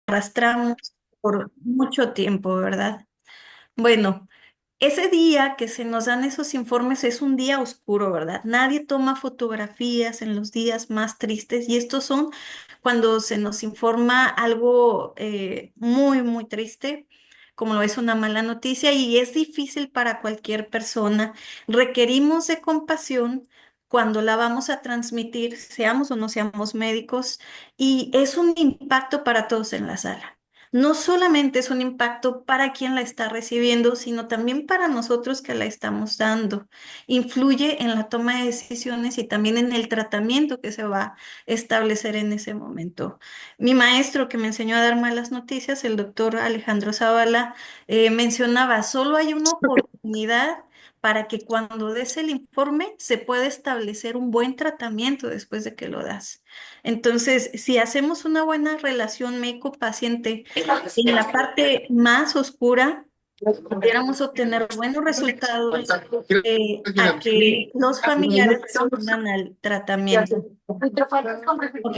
arrastramos por mucho tiempo, ¿verdad? Bueno, ese día que se nos dan esos informes es un día oscuro, ¿verdad? Nadie toma fotografías en los días más tristes y estos son cuando se nos informa algo muy, muy triste, como lo es una mala noticia y es difícil para cualquier persona. Requerimos de compasión cuando la vamos a transmitir, seamos o no seamos médicos, y es un impacto para todos en la sala. No solamente es un impacto para quien la está recibiendo, sino también para nosotros que la estamos dando. Influye en la toma de decisiones y también en el tratamiento que se va a establecer en ese momento. Mi maestro que me enseñó a dar malas noticias, el doctor Alejandro Zavala, mencionaba, solo hay una oportunidad para que cuando des el informe se pueda establecer un buen tratamiento después de que lo das. Entonces, si hacemos una buena relación médico-paciente en la parte más oscura, pudiéramos obtener buenos resultados a que los familiares respondan al tratamiento. Ok.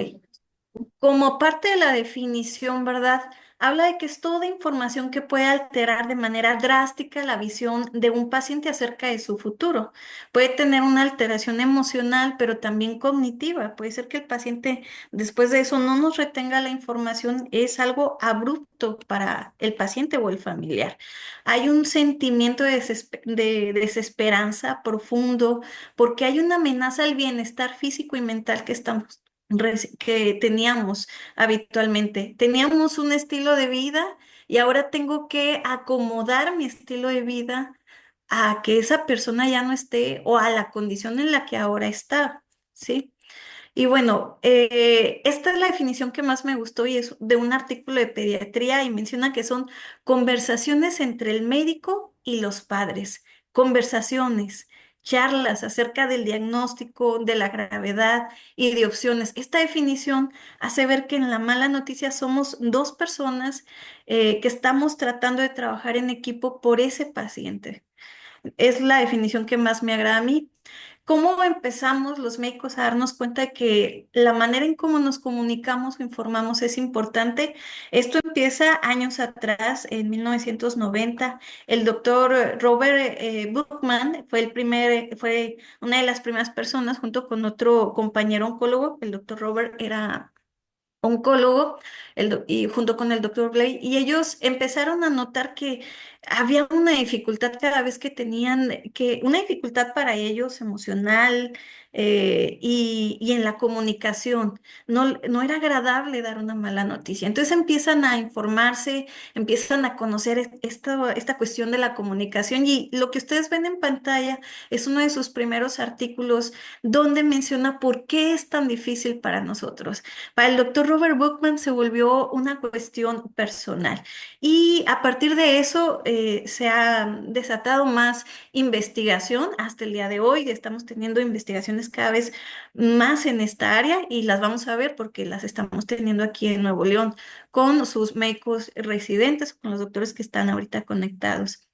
Como parte de la definición, ¿verdad? Habla de que es toda información que puede alterar de manera drástica la visión de un paciente acerca de su futuro. Puede tener una alteración emocional, pero también cognitiva. Puede ser que el paciente después de eso no nos retenga la información. Es algo abrupto para el paciente o el familiar. Hay un sentimiento de desesperanza profundo porque hay una amenaza al bienestar físico y mental que teníamos habitualmente. Teníamos un estilo de vida y ahora tengo que acomodar mi estilo de vida a que esa persona ya no esté o a la condición en la que ahora está, ¿sí? Y bueno, esta es la definición que más me gustó y es de un artículo de pediatría y menciona que son conversaciones entre el médico y los padres, conversaciones, charlas acerca del diagnóstico, de la gravedad y de opciones. Esta definición hace ver que en la mala noticia somos dos personas que estamos tratando de trabajar en equipo por ese paciente. Es la definición que más me agrada a mí. ¿Cómo empezamos los médicos a darnos cuenta de que la manera en cómo nos comunicamos o informamos es importante? Esto empieza años atrás, en 1990. El doctor Robert Buchman fue una de las primeras personas, junto con otro compañero oncólogo. El doctor Robert era oncólogo y junto con el doctor Blay, y ellos empezaron a notar que había una dificultad cada vez que una dificultad para ellos emocional y en la comunicación. No, no era agradable dar una mala noticia. Entonces empiezan a informarse, empiezan a conocer esta cuestión de la comunicación y lo que ustedes ven en pantalla es uno de sus primeros artículos donde menciona por qué es tan difícil para nosotros. Para el doctor Robert Buchman se volvió una cuestión personal y a partir de eso se ha desatado más investigación hasta el día de hoy. Estamos teniendo investigaciones cada vez más en esta área y las vamos a ver porque las estamos teniendo aquí en Nuevo León con sus médicos residentes, con los doctores que están ahorita conectados.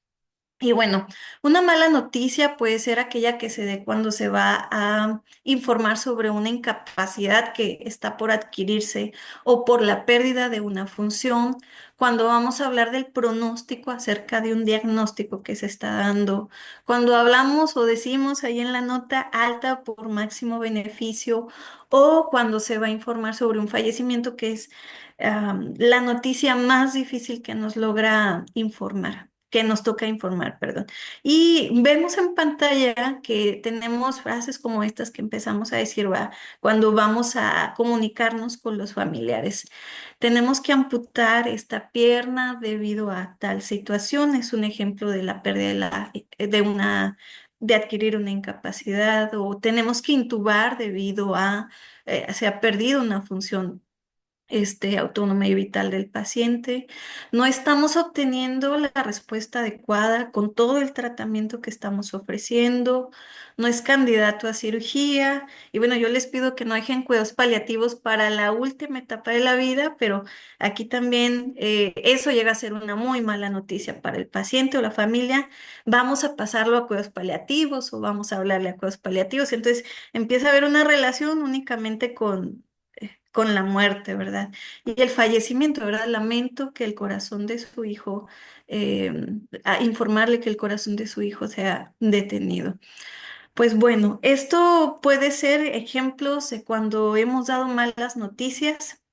Y bueno, una mala noticia puede ser aquella que se dé cuando se va a informar sobre una incapacidad que está por adquirirse o por la pérdida de una función, cuando vamos a hablar del pronóstico acerca de un diagnóstico que se está dando, cuando hablamos o decimos ahí en la nota alta por máximo beneficio o cuando se va a informar sobre un fallecimiento que es la noticia más difícil que nos logra informar, que nos toca informar, perdón. Y vemos en pantalla que tenemos frases como estas que empezamos a decir, va, cuando vamos a comunicarnos con los familiares. Tenemos que amputar esta pierna debido a tal situación. Es un ejemplo de la pérdida de adquirir una incapacidad o tenemos que intubar debido a se ha perdido una función autónoma y vital del paciente. No estamos obteniendo la respuesta adecuada con todo el tratamiento que estamos ofreciendo. No es candidato a cirugía. Y bueno, yo les pido que no dejen cuidados paliativos para la última etapa de la vida, pero aquí también eso llega a ser una muy mala noticia para el paciente o la familia. Vamos a pasarlo a cuidados paliativos o vamos a hablarle a cuidados paliativos. Entonces empieza a haber una relación únicamente con la muerte, ¿verdad? Y el fallecimiento, ¿verdad? Lamento que el corazón de su hijo, eh, a informarle que el corazón de su hijo se ha detenido. Pues bueno, esto puede ser ejemplos de cuando hemos dado malas noticias.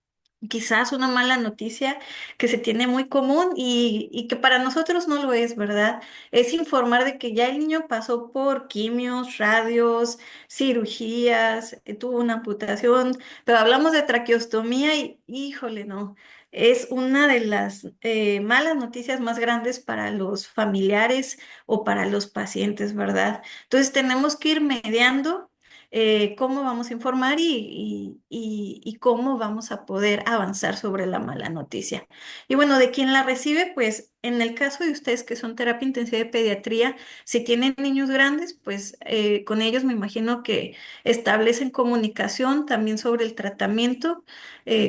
Quizás una mala noticia que se tiene muy común y que para nosotros no lo es, ¿verdad? Es informar de que ya el niño pasó por quimios, radios, cirugías, tuvo una amputación, pero hablamos de traqueostomía y híjole, no, es una de las malas noticias más grandes para los familiares o para los pacientes, ¿verdad? Entonces tenemos que ir mediando cómo vamos a informar y cómo vamos a poder avanzar sobre la mala noticia. Y bueno, de quien la recibe, pues en el caso de ustedes que son terapia intensiva de pediatría, si tienen niños grandes, pues con ellos me imagino que establecen comunicación también sobre el tratamiento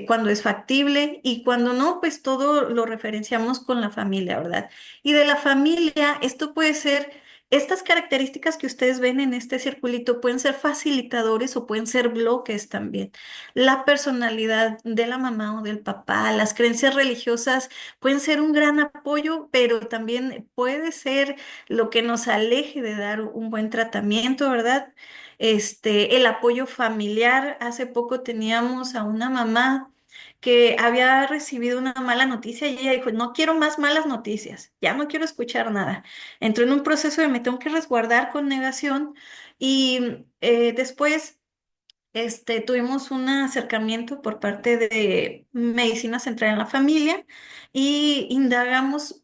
cuando es factible y cuando no, pues todo lo referenciamos con la familia, ¿verdad? Y de la familia, esto puede ser estas características que ustedes ven en este circulito pueden ser facilitadores o pueden ser bloques también. La personalidad de la mamá o del papá, las creencias religiosas pueden ser un gran apoyo, pero también puede ser lo que nos aleje de dar un buen tratamiento, ¿verdad? El apoyo familiar. Hace poco teníamos a una mamá que había recibido una mala noticia y ella dijo, no quiero más malas noticias, ya no quiero escuchar nada. Entró en un proceso de me tengo que resguardar con negación y después tuvimos un acercamiento por parte de Medicina Central en la Familia y indagamos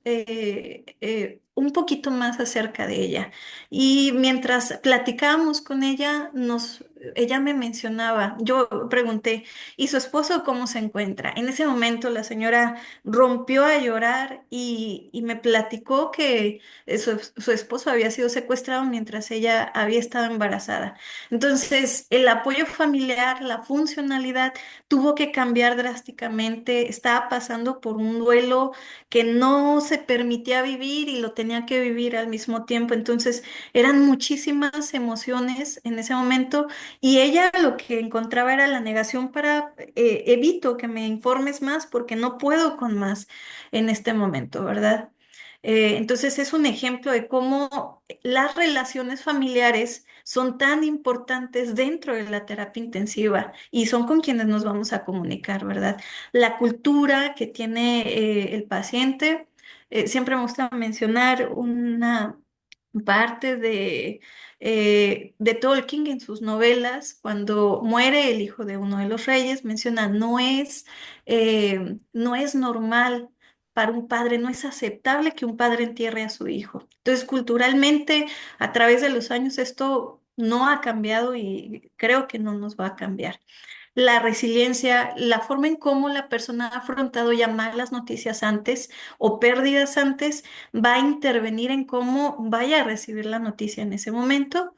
un poquito más acerca de ella. Y mientras platicábamos con ella, ella me mencionaba, yo pregunté, ¿y su esposo cómo se encuentra? En ese momento la señora rompió a llorar y me platicó que su esposo había sido secuestrado mientras ella había estado embarazada. Entonces, el apoyo familiar, la funcionalidad tuvo que cambiar drásticamente. Estaba pasando por un duelo que no se permitía vivir y lo tenía que vivir al mismo tiempo. Entonces, eran muchísimas emociones en ese momento y ella lo que encontraba era la negación para, evito que me informes más porque no puedo con más en este momento, ¿verdad? Entonces es un ejemplo de cómo las relaciones familiares son tan importantes dentro de la terapia intensiva y son con quienes nos vamos a comunicar, ¿verdad? La cultura que tiene el paciente, siempre me gusta mencionar una parte de Tolkien en sus novelas, cuando muere el hijo de uno de los reyes, menciona, no es normal para un padre, no es aceptable que un padre entierre a su hijo. Entonces, culturalmente, a través de los años, esto no ha cambiado y creo que no nos va a cambiar. La resiliencia, la forma en cómo la persona ha afrontado ya malas noticias antes o pérdidas antes, va a intervenir en cómo vaya a recibir la noticia en ese momento.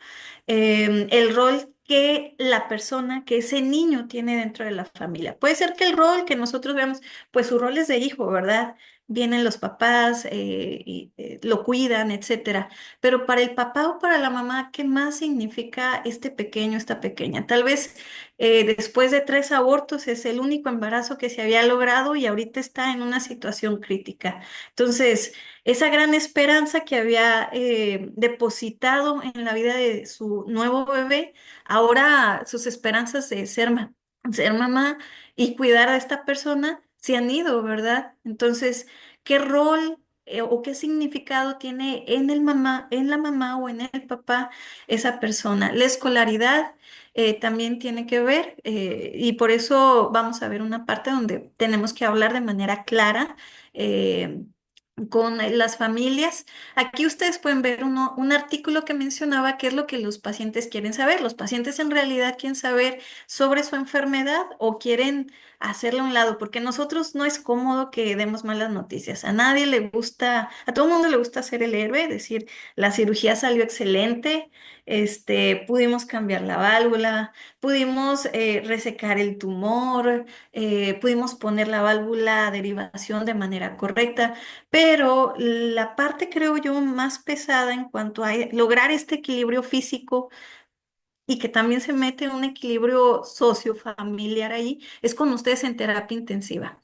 El rol que la persona, que ese niño tiene dentro de la familia. Puede ser que el rol que nosotros veamos, pues su rol es de hijo, ¿verdad? Vienen los papás y lo cuidan, etcétera. Pero para el papá o para la mamá, ¿qué más significa este pequeño, esta pequeña? Tal vez después de 3 abortos es el único embarazo que se había logrado y ahorita está en una situación crítica. Entonces, esa gran esperanza que había depositado en la vida de su nuevo bebé, ahora sus esperanzas de ser mamá y cuidar a esta persona se han ido, ¿verdad? Entonces, ¿qué rol o qué significado tiene en la mamá o en el papá esa persona? La escolaridad también tiene que ver y por eso vamos a ver una parte donde tenemos que hablar de manera clara con las familias. Aquí ustedes pueden ver un artículo que mencionaba qué es lo que los pacientes quieren saber. Los pacientes en realidad quieren saber sobre su enfermedad o quieren hacerle a un lado, porque nosotros no es cómodo que demos malas noticias. A nadie le gusta, a todo el mundo le gusta ser el héroe, decir, la cirugía salió excelente, pudimos cambiar la válvula, pudimos resecar el tumor, pudimos poner la válvula a derivación de manera correcta. Pero la parte, creo yo, más pesada en cuanto a lograr este equilibrio físico y que también se mete un equilibrio sociofamiliar ahí, es con ustedes en terapia intensiva.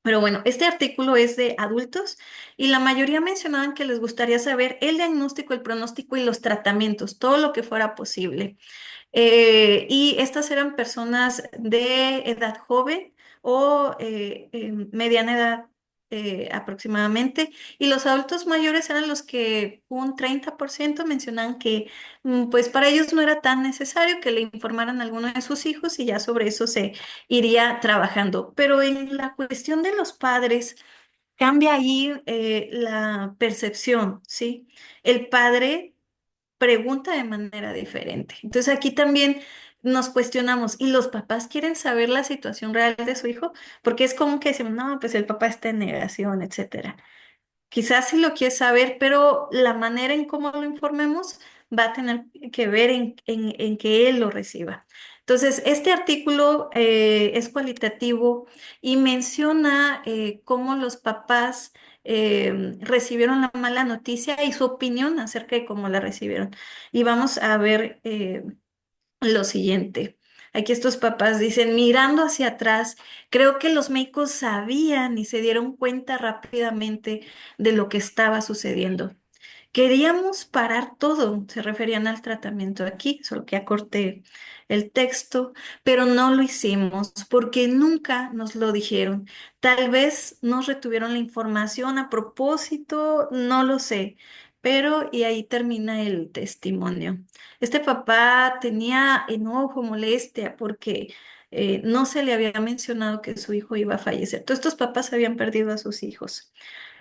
Pero bueno, este artículo es de adultos y la mayoría mencionaban que les gustaría saber el diagnóstico, el pronóstico y los tratamientos, todo lo que fuera posible. Y estas eran personas de edad joven o mediana edad aproximadamente. Y los adultos mayores eran los que un 30% mencionaban que pues para ellos no era tan necesario que le informaran a alguno de sus hijos y ya sobre eso se iría trabajando. Pero en la cuestión de los padres, cambia ahí la percepción, ¿sí? El padre pregunta de manera diferente. Entonces aquí también nos cuestionamos, ¿y los papás quieren saber la situación real de su hijo? Porque es como que decimos, no, pues el papá está en negación, etcétera. Quizás sí lo quiere saber, pero la manera en cómo lo informemos va a tener que ver en que él lo reciba. Entonces, este artículo es cualitativo y menciona cómo los papás recibieron la mala noticia y su opinión acerca de cómo la recibieron. Y vamos a ver lo siguiente. Aquí estos papás dicen, mirando hacia atrás, creo que los médicos sabían y se dieron cuenta rápidamente de lo que estaba sucediendo. Queríamos parar todo, se referían al tratamiento aquí, solo que acorté el texto, pero no lo hicimos porque nunca nos lo dijeron. Tal vez nos retuvieron la información a propósito, no lo sé, pero y ahí termina el testimonio. Este papá tenía enojo, molestia, porque no se le había mencionado que su hijo iba a fallecer. Todos estos papás habían perdido a sus hijos.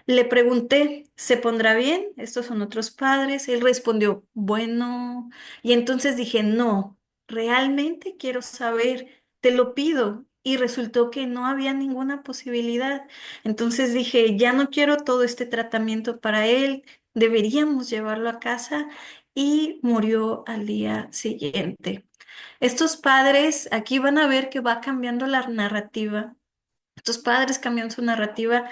Le pregunté, ¿se pondrá bien? Estos son otros padres. Él respondió, bueno. Y entonces dije, no, realmente quiero saber, te lo pido. Y resultó que no había ninguna posibilidad. Entonces dije, ya no quiero todo este tratamiento para él, deberíamos llevarlo a casa. Y murió al día siguiente. Estos padres, aquí van a ver que va cambiando la narrativa. Estos padres cambiaron su narrativa,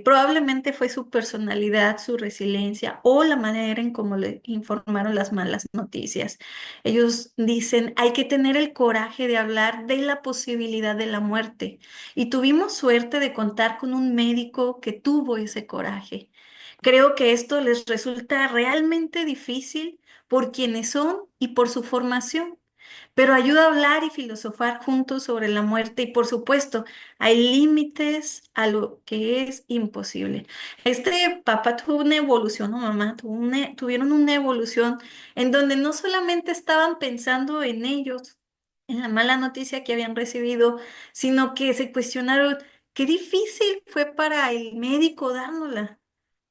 probablemente fue su personalidad, su resiliencia o la manera en cómo le informaron las malas noticias. Ellos dicen, hay que tener el coraje de hablar de la posibilidad de la muerte. Y tuvimos suerte de contar con un médico que tuvo ese coraje. Creo que esto les resulta realmente difícil por quienes son y por su formación, pero ayuda a hablar y filosofar juntos sobre la muerte y por supuesto hay límites a lo que es imposible. Este papá tuvo una evolución, o mamá, tuvieron una evolución en donde no solamente estaban pensando en ellos, en la mala noticia que habían recibido, sino que se cuestionaron qué difícil fue para el médico dárnosla.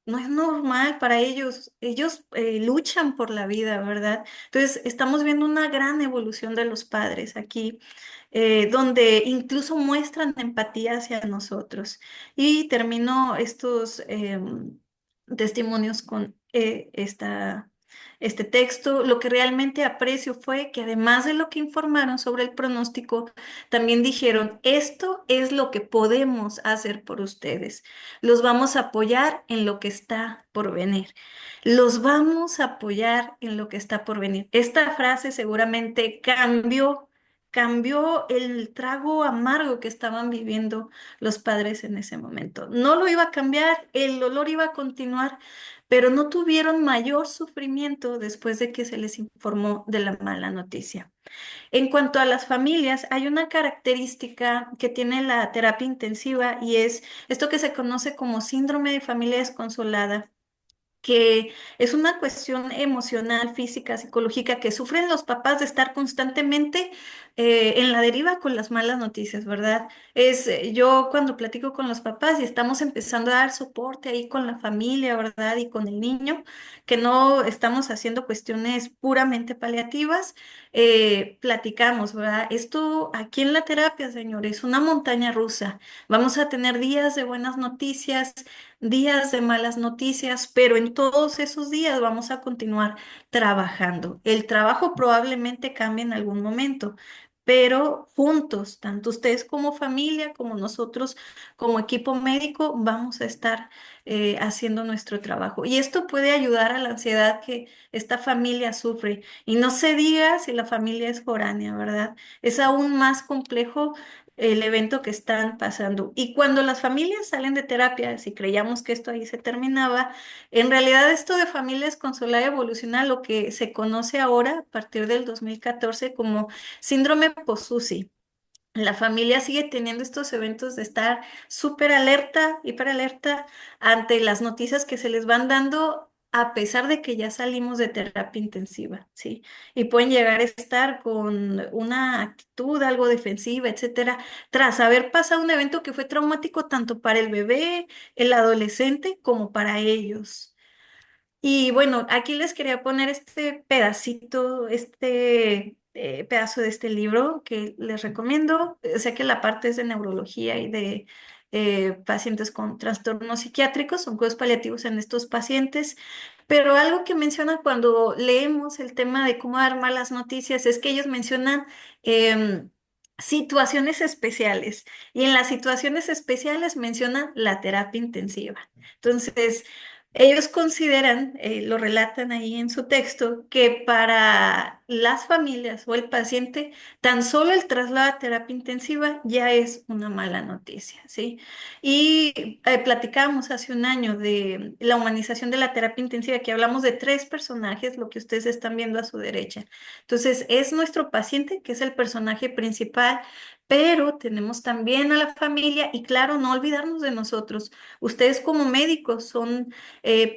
No es normal para ellos. Ellos luchan por la vida, ¿verdad? Entonces, estamos viendo una gran evolución de los padres aquí, donde incluso muestran empatía hacia nosotros. Y termino estos testimonios con este texto. Lo que realmente aprecio fue que además de lo que informaron sobre el pronóstico, también dijeron, esto es lo que podemos hacer por ustedes. Los vamos a apoyar en lo que está por venir. Los vamos a apoyar en lo que está por venir. Esta frase seguramente cambió el trago amargo que estaban viviendo los padres en ese momento. No lo iba a cambiar, el dolor iba a continuar, pero no tuvieron mayor sufrimiento después de que se les informó de la mala noticia. En cuanto a las familias, hay una característica que tiene la terapia intensiva y es esto que se conoce como síndrome de familia desconsolada, que es una cuestión emocional, física, psicológica que sufren los papás de estar constantemente en la deriva con las malas noticias, ¿verdad? Yo cuando platico con los papás y estamos empezando a dar soporte ahí con la familia, ¿verdad? Y con el niño, que no estamos haciendo cuestiones puramente paliativas, platicamos, ¿verdad? Esto aquí en la terapia, señores, es una montaña rusa. Vamos a tener días de buenas noticias, días de malas noticias, pero en todos esos días vamos a continuar trabajando. El trabajo probablemente cambie en algún momento, pero juntos, tanto ustedes como familia, como nosotros como equipo médico, vamos a estar haciendo nuestro trabajo. Y esto puede ayudar a la ansiedad que esta familia sufre. Y no se diga si la familia es foránea, ¿verdad? Es aún más complejo el evento que están pasando. Y cuando las familias salen de terapia, si creíamos que esto ahí se terminaba, en realidad esto de familias con solar evoluciona a lo que se conoce ahora a partir del 2014 como síndrome post-SUSI. La familia sigue teniendo estos eventos de estar súper alerta, hiper alerta ante las noticias que se les van dando a pesar de que ya salimos de terapia intensiva, ¿sí? Y pueden llegar a estar con una actitud algo defensiva, etcétera, tras haber pasado un evento que fue traumático tanto para el bebé, el adolescente, como para ellos. Y bueno, aquí les quería poner este pedacito, este pedazo de este libro que les recomiendo. Sé que la parte es de neurología y de pacientes con trastornos psiquiátricos, son cuidados paliativos en estos pacientes, pero algo que menciona cuando leemos el tema de cómo dar malas noticias es que ellos mencionan em, situaciones especiales y en las situaciones especiales mencionan la terapia intensiva. Entonces, ellos consideran, lo relatan ahí en su texto, que para las familias o el paciente, tan solo el traslado a terapia intensiva ya es una mala noticia, ¿sí? Y platicábamos hace un año de la humanización de la terapia intensiva, que hablamos de tres personajes, lo que ustedes están viendo a su derecha. Entonces, es nuestro paciente, que es el personaje principal, pero tenemos también a la familia y claro, no olvidarnos de nosotros. Ustedes como médicos son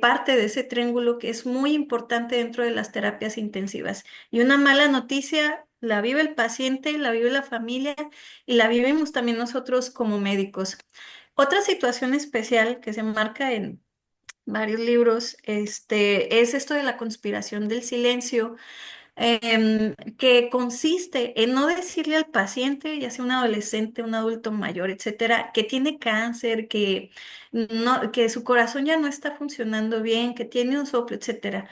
parte de ese triángulo que es muy importante dentro de las terapias intensivas. Y una mala noticia la vive el paciente, la vive la familia y la vivimos también nosotros como médicos. Otra situación especial que se marca en varios libros, es esto de la conspiración del silencio, que consiste en no decirle al paciente, ya sea un adolescente, un adulto mayor, etcétera, que tiene cáncer, que su corazón ya no está funcionando bien, que tiene un soplo, etcétera.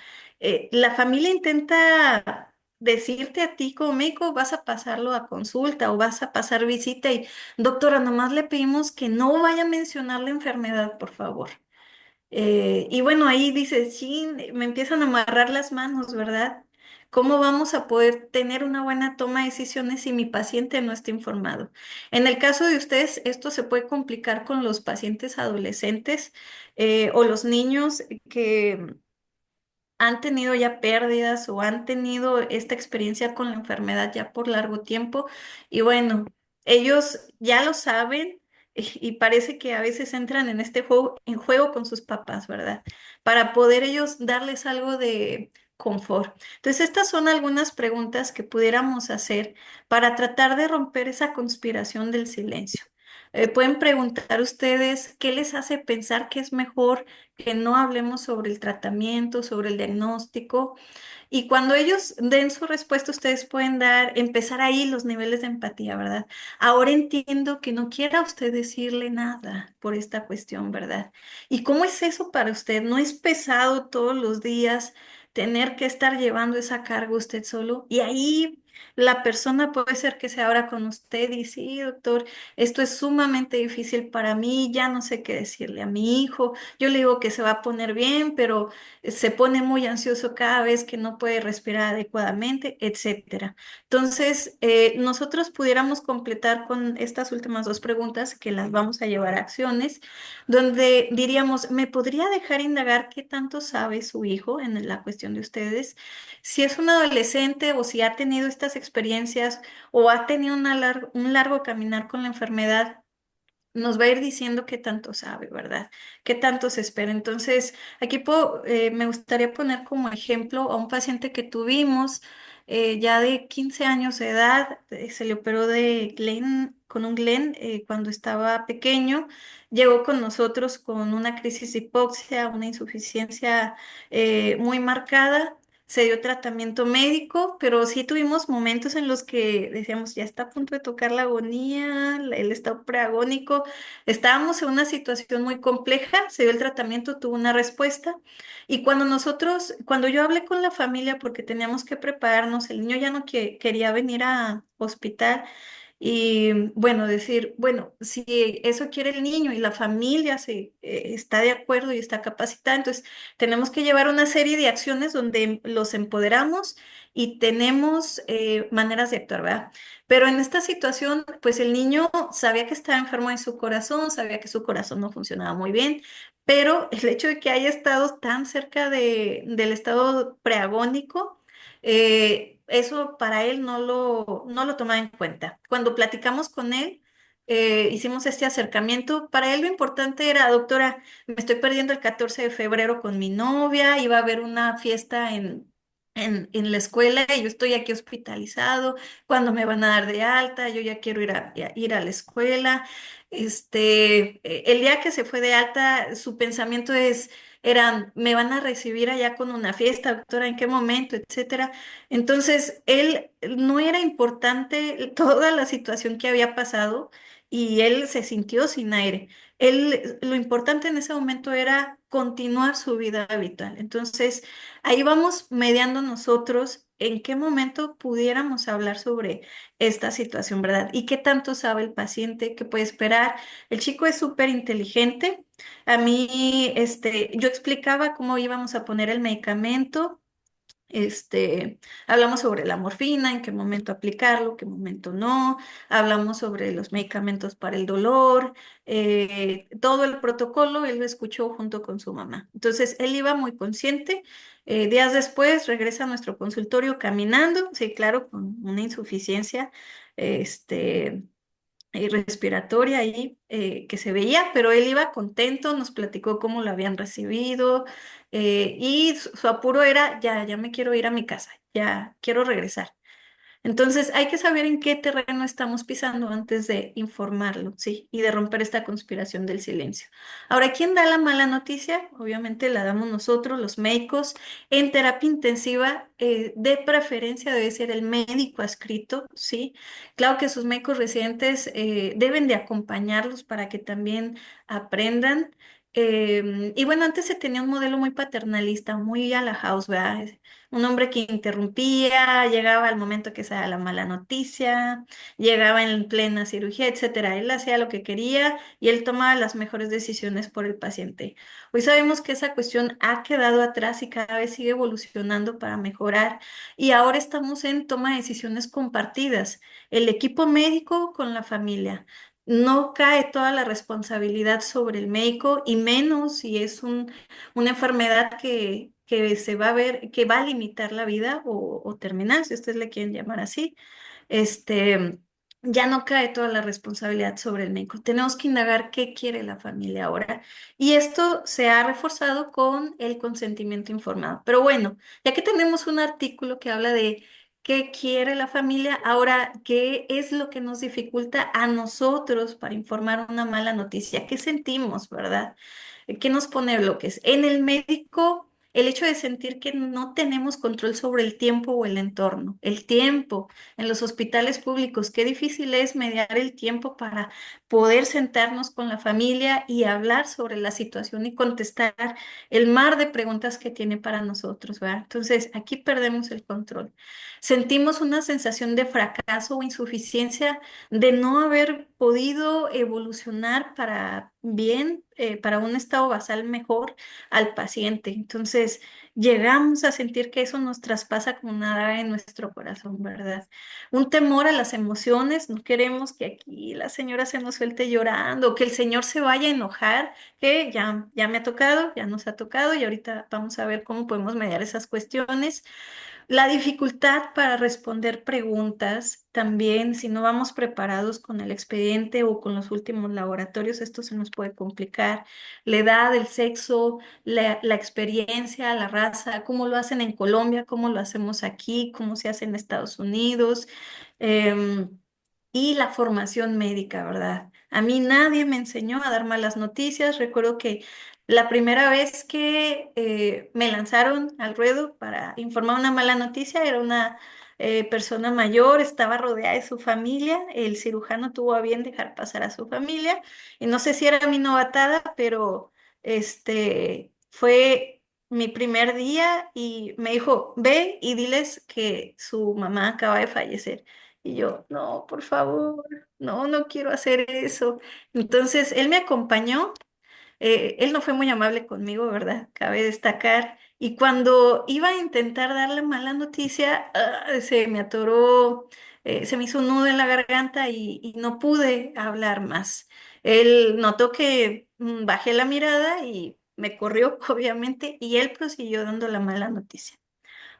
La familia intenta decirte a ti como médico, vas a pasarlo a consulta o vas a pasar visita y, doctora, nomás le pedimos que no vaya a mencionar la enfermedad, por favor. Y bueno, ahí dices, sí, me empiezan a amarrar las manos, ¿verdad? ¿Cómo vamos a poder tener una buena toma de decisiones si mi paciente no está informado? En el caso de ustedes, esto se puede complicar con los pacientes adolescentes o los niños que han tenido ya pérdidas o han tenido esta experiencia con la enfermedad ya por largo tiempo y bueno, ellos ya lo saben y parece que a veces entran en este juego, en juego con sus papás, ¿verdad? Para poder ellos darles algo de confort. Entonces, estas son algunas preguntas que pudiéramos hacer para tratar de romper esa conspiración del silencio. Pueden preguntar ustedes qué les hace pensar que es mejor que no hablemos sobre el tratamiento, sobre el diagnóstico. Y cuando ellos den su respuesta, ustedes pueden empezar ahí los niveles de empatía, ¿verdad? Ahora entiendo que no quiera usted decirle nada por esta cuestión, ¿verdad? ¿Y cómo es eso para usted? ¿No es pesado todos los días tener que estar llevando esa carga usted solo? Y ahí la persona puede ser que se abra con usted y sí, doctor, esto es sumamente difícil para mí, ya no sé qué decirle a mi hijo. Yo le digo que se va a poner bien, pero se pone muy ansioso cada vez que no puede respirar adecuadamente, etcétera. Entonces, nosotros pudiéramos completar con estas últimas dos preguntas que las vamos a llevar a acciones, donde diríamos, ¿me podría dejar indagar qué tanto sabe su hijo en la cuestión de ustedes? Si es un adolescente o si ha tenido estas experiencias o ha tenido un largo caminar con la enfermedad, nos va a ir diciendo qué tanto sabe, ¿verdad? Qué tanto se espera. Entonces, aquí me gustaría poner como ejemplo a un paciente que tuvimos ya de 15 años de edad, se le operó de con un Glenn cuando estaba pequeño, llegó con nosotros con una crisis de hipoxia, una insuficiencia muy marcada. se dio tratamiento médico, pero sí tuvimos momentos en los que decíamos, ya está a punto de tocar la agonía, el estado preagónico. Estábamos en una situación muy compleja, se dio el tratamiento, tuvo una respuesta. Y cuando yo hablé con la familia porque teníamos que prepararnos, el niño ya no quería venir a hospital. Y bueno, decir, bueno, si eso quiere el niño y la familia está de acuerdo y está capacitada, entonces tenemos que llevar una serie de acciones donde los empoderamos y tenemos maneras de actuar, ¿verdad? Pero en esta situación, pues el niño sabía que estaba enfermo de su corazón, sabía que su corazón no funcionaba muy bien, pero el hecho de que haya estado tan cerca del estado preagónico, eso para él no lo tomaba en cuenta. Cuando platicamos con él, hicimos este acercamiento. Para él lo importante era, doctora, me estoy perdiendo el 14 de febrero con mi novia, iba a haber una fiesta en la escuela y yo estoy aquí hospitalizado, ¿cuándo me van a dar de alta? Yo ya quiero ir a la escuela. El día que se fue de alta, su pensamiento me van a recibir allá con una fiesta, doctora, ¿en qué momento? Etcétera. Entonces, él no era importante toda la situación que había pasado y él se sintió sin aire. Lo importante en ese momento era continuar su vida habitual. Entonces, ahí vamos mediando nosotros en qué momento pudiéramos hablar sobre esta situación, ¿verdad? Y qué tanto sabe el paciente, qué puede esperar. El chico es súper inteligente. A mí, yo explicaba cómo íbamos a poner el medicamento. Hablamos sobre la morfina, en qué momento aplicarlo, qué momento no. Hablamos sobre los medicamentos para el dolor, todo el protocolo, él lo escuchó junto con su mamá. Entonces, él iba muy consciente. Días después regresa a nuestro consultorio caminando, sí, claro, con una insuficiencia. Este, respiratoria ahí que se veía, pero él iba contento, nos platicó cómo lo habían recibido y su apuro era, ya me quiero ir a mi casa, ya quiero regresar. Entonces, hay que saber en qué terreno estamos pisando antes de informarlo, ¿sí? Y de romper esta conspiración del silencio. Ahora, ¿quién da la mala noticia? Obviamente la damos nosotros, los médicos. En terapia intensiva, de preferencia debe ser el médico adscrito, ¿sí? Claro que sus médicos residentes deben de acompañarlos para que también aprendan. Y bueno, antes se tenía un modelo muy paternalista, muy a la house, ¿verdad? Un hombre que interrumpía, llegaba al momento que se da la mala noticia, llegaba en plena cirugía, etcétera. Él hacía lo que quería y él tomaba las mejores decisiones por el paciente. Hoy sabemos que esa cuestión ha quedado atrás y cada vez sigue evolucionando para mejorar y ahora estamos en toma de decisiones compartidas, el equipo médico con la familia. No cae toda la responsabilidad sobre el médico y menos si es una enfermedad que se va a ver, que va a limitar la vida o terminar, si ustedes le quieren llamar así. este, ya no cae toda la responsabilidad sobre el médico. Tenemos que indagar qué quiere la familia ahora. Y esto se ha reforzado con el consentimiento informado. Pero bueno, ya que tenemos un artículo que habla de qué quiere la familia, ahora, ¿qué es lo que nos dificulta a nosotros para informar una mala noticia? ¿Qué sentimos, verdad? ¿Qué nos pone bloques? En el médico, el hecho de sentir que no tenemos control sobre el tiempo o el entorno. El tiempo en los hospitales públicos, qué difícil es mediar el tiempo para poder sentarnos con la familia y hablar sobre la situación y contestar el mar de preguntas que tiene para nosotros, ¿verdad? Entonces, aquí perdemos el control. Sentimos una sensación de fracaso o insuficiencia de no haber podido evolucionar para bien, para un estado basal mejor al paciente. Entonces, llegamos a sentir que eso nos traspasa como una daga en nuestro corazón, ¿verdad? Un temor a las emociones, no queremos que aquí la señora se nos suelte llorando, o que el señor se vaya a enojar, que ya me ha tocado, ya nos ha tocado y ahorita vamos a ver cómo podemos mediar esas cuestiones. La dificultad para responder preguntas, también si no vamos preparados con el expediente o con los últimos laboratorios, esto se nos puede complicar. La edad, el sexo, la experiencia, la raza, cómo lo hacen en Colombia, cómo lo hacemos aquí, cómo se hace en Estados Unidos. em, y la formación médica, ¿verdad? A mí nadie me enseñó a dar malas noticias. Recuerdo que la primera vez que me lanzaron al ruedo para informar una mala noticia era una persona mayor, estaba rodeada de su familia, el cirujano tuvo a bien dejar pasar a su familia y no sé si era mi novatada, pero fue mi primer día y me dijo, ve y diles que su mamá acaba de fallecer. Y yo, no, por favor, no, no quiero hacer eso. Entonces, él me acompañó, él no fue muy amable conmigo, ¿verdad? Cabe destacar. Y cuando iba a intentar dar la mala noticia, se me atoró, se me hizo un nudo en la garganta y no pude hablar más. Él notó que bajé la mirada y me corrió, obviamente, y él prosiguió dando la mala noticia.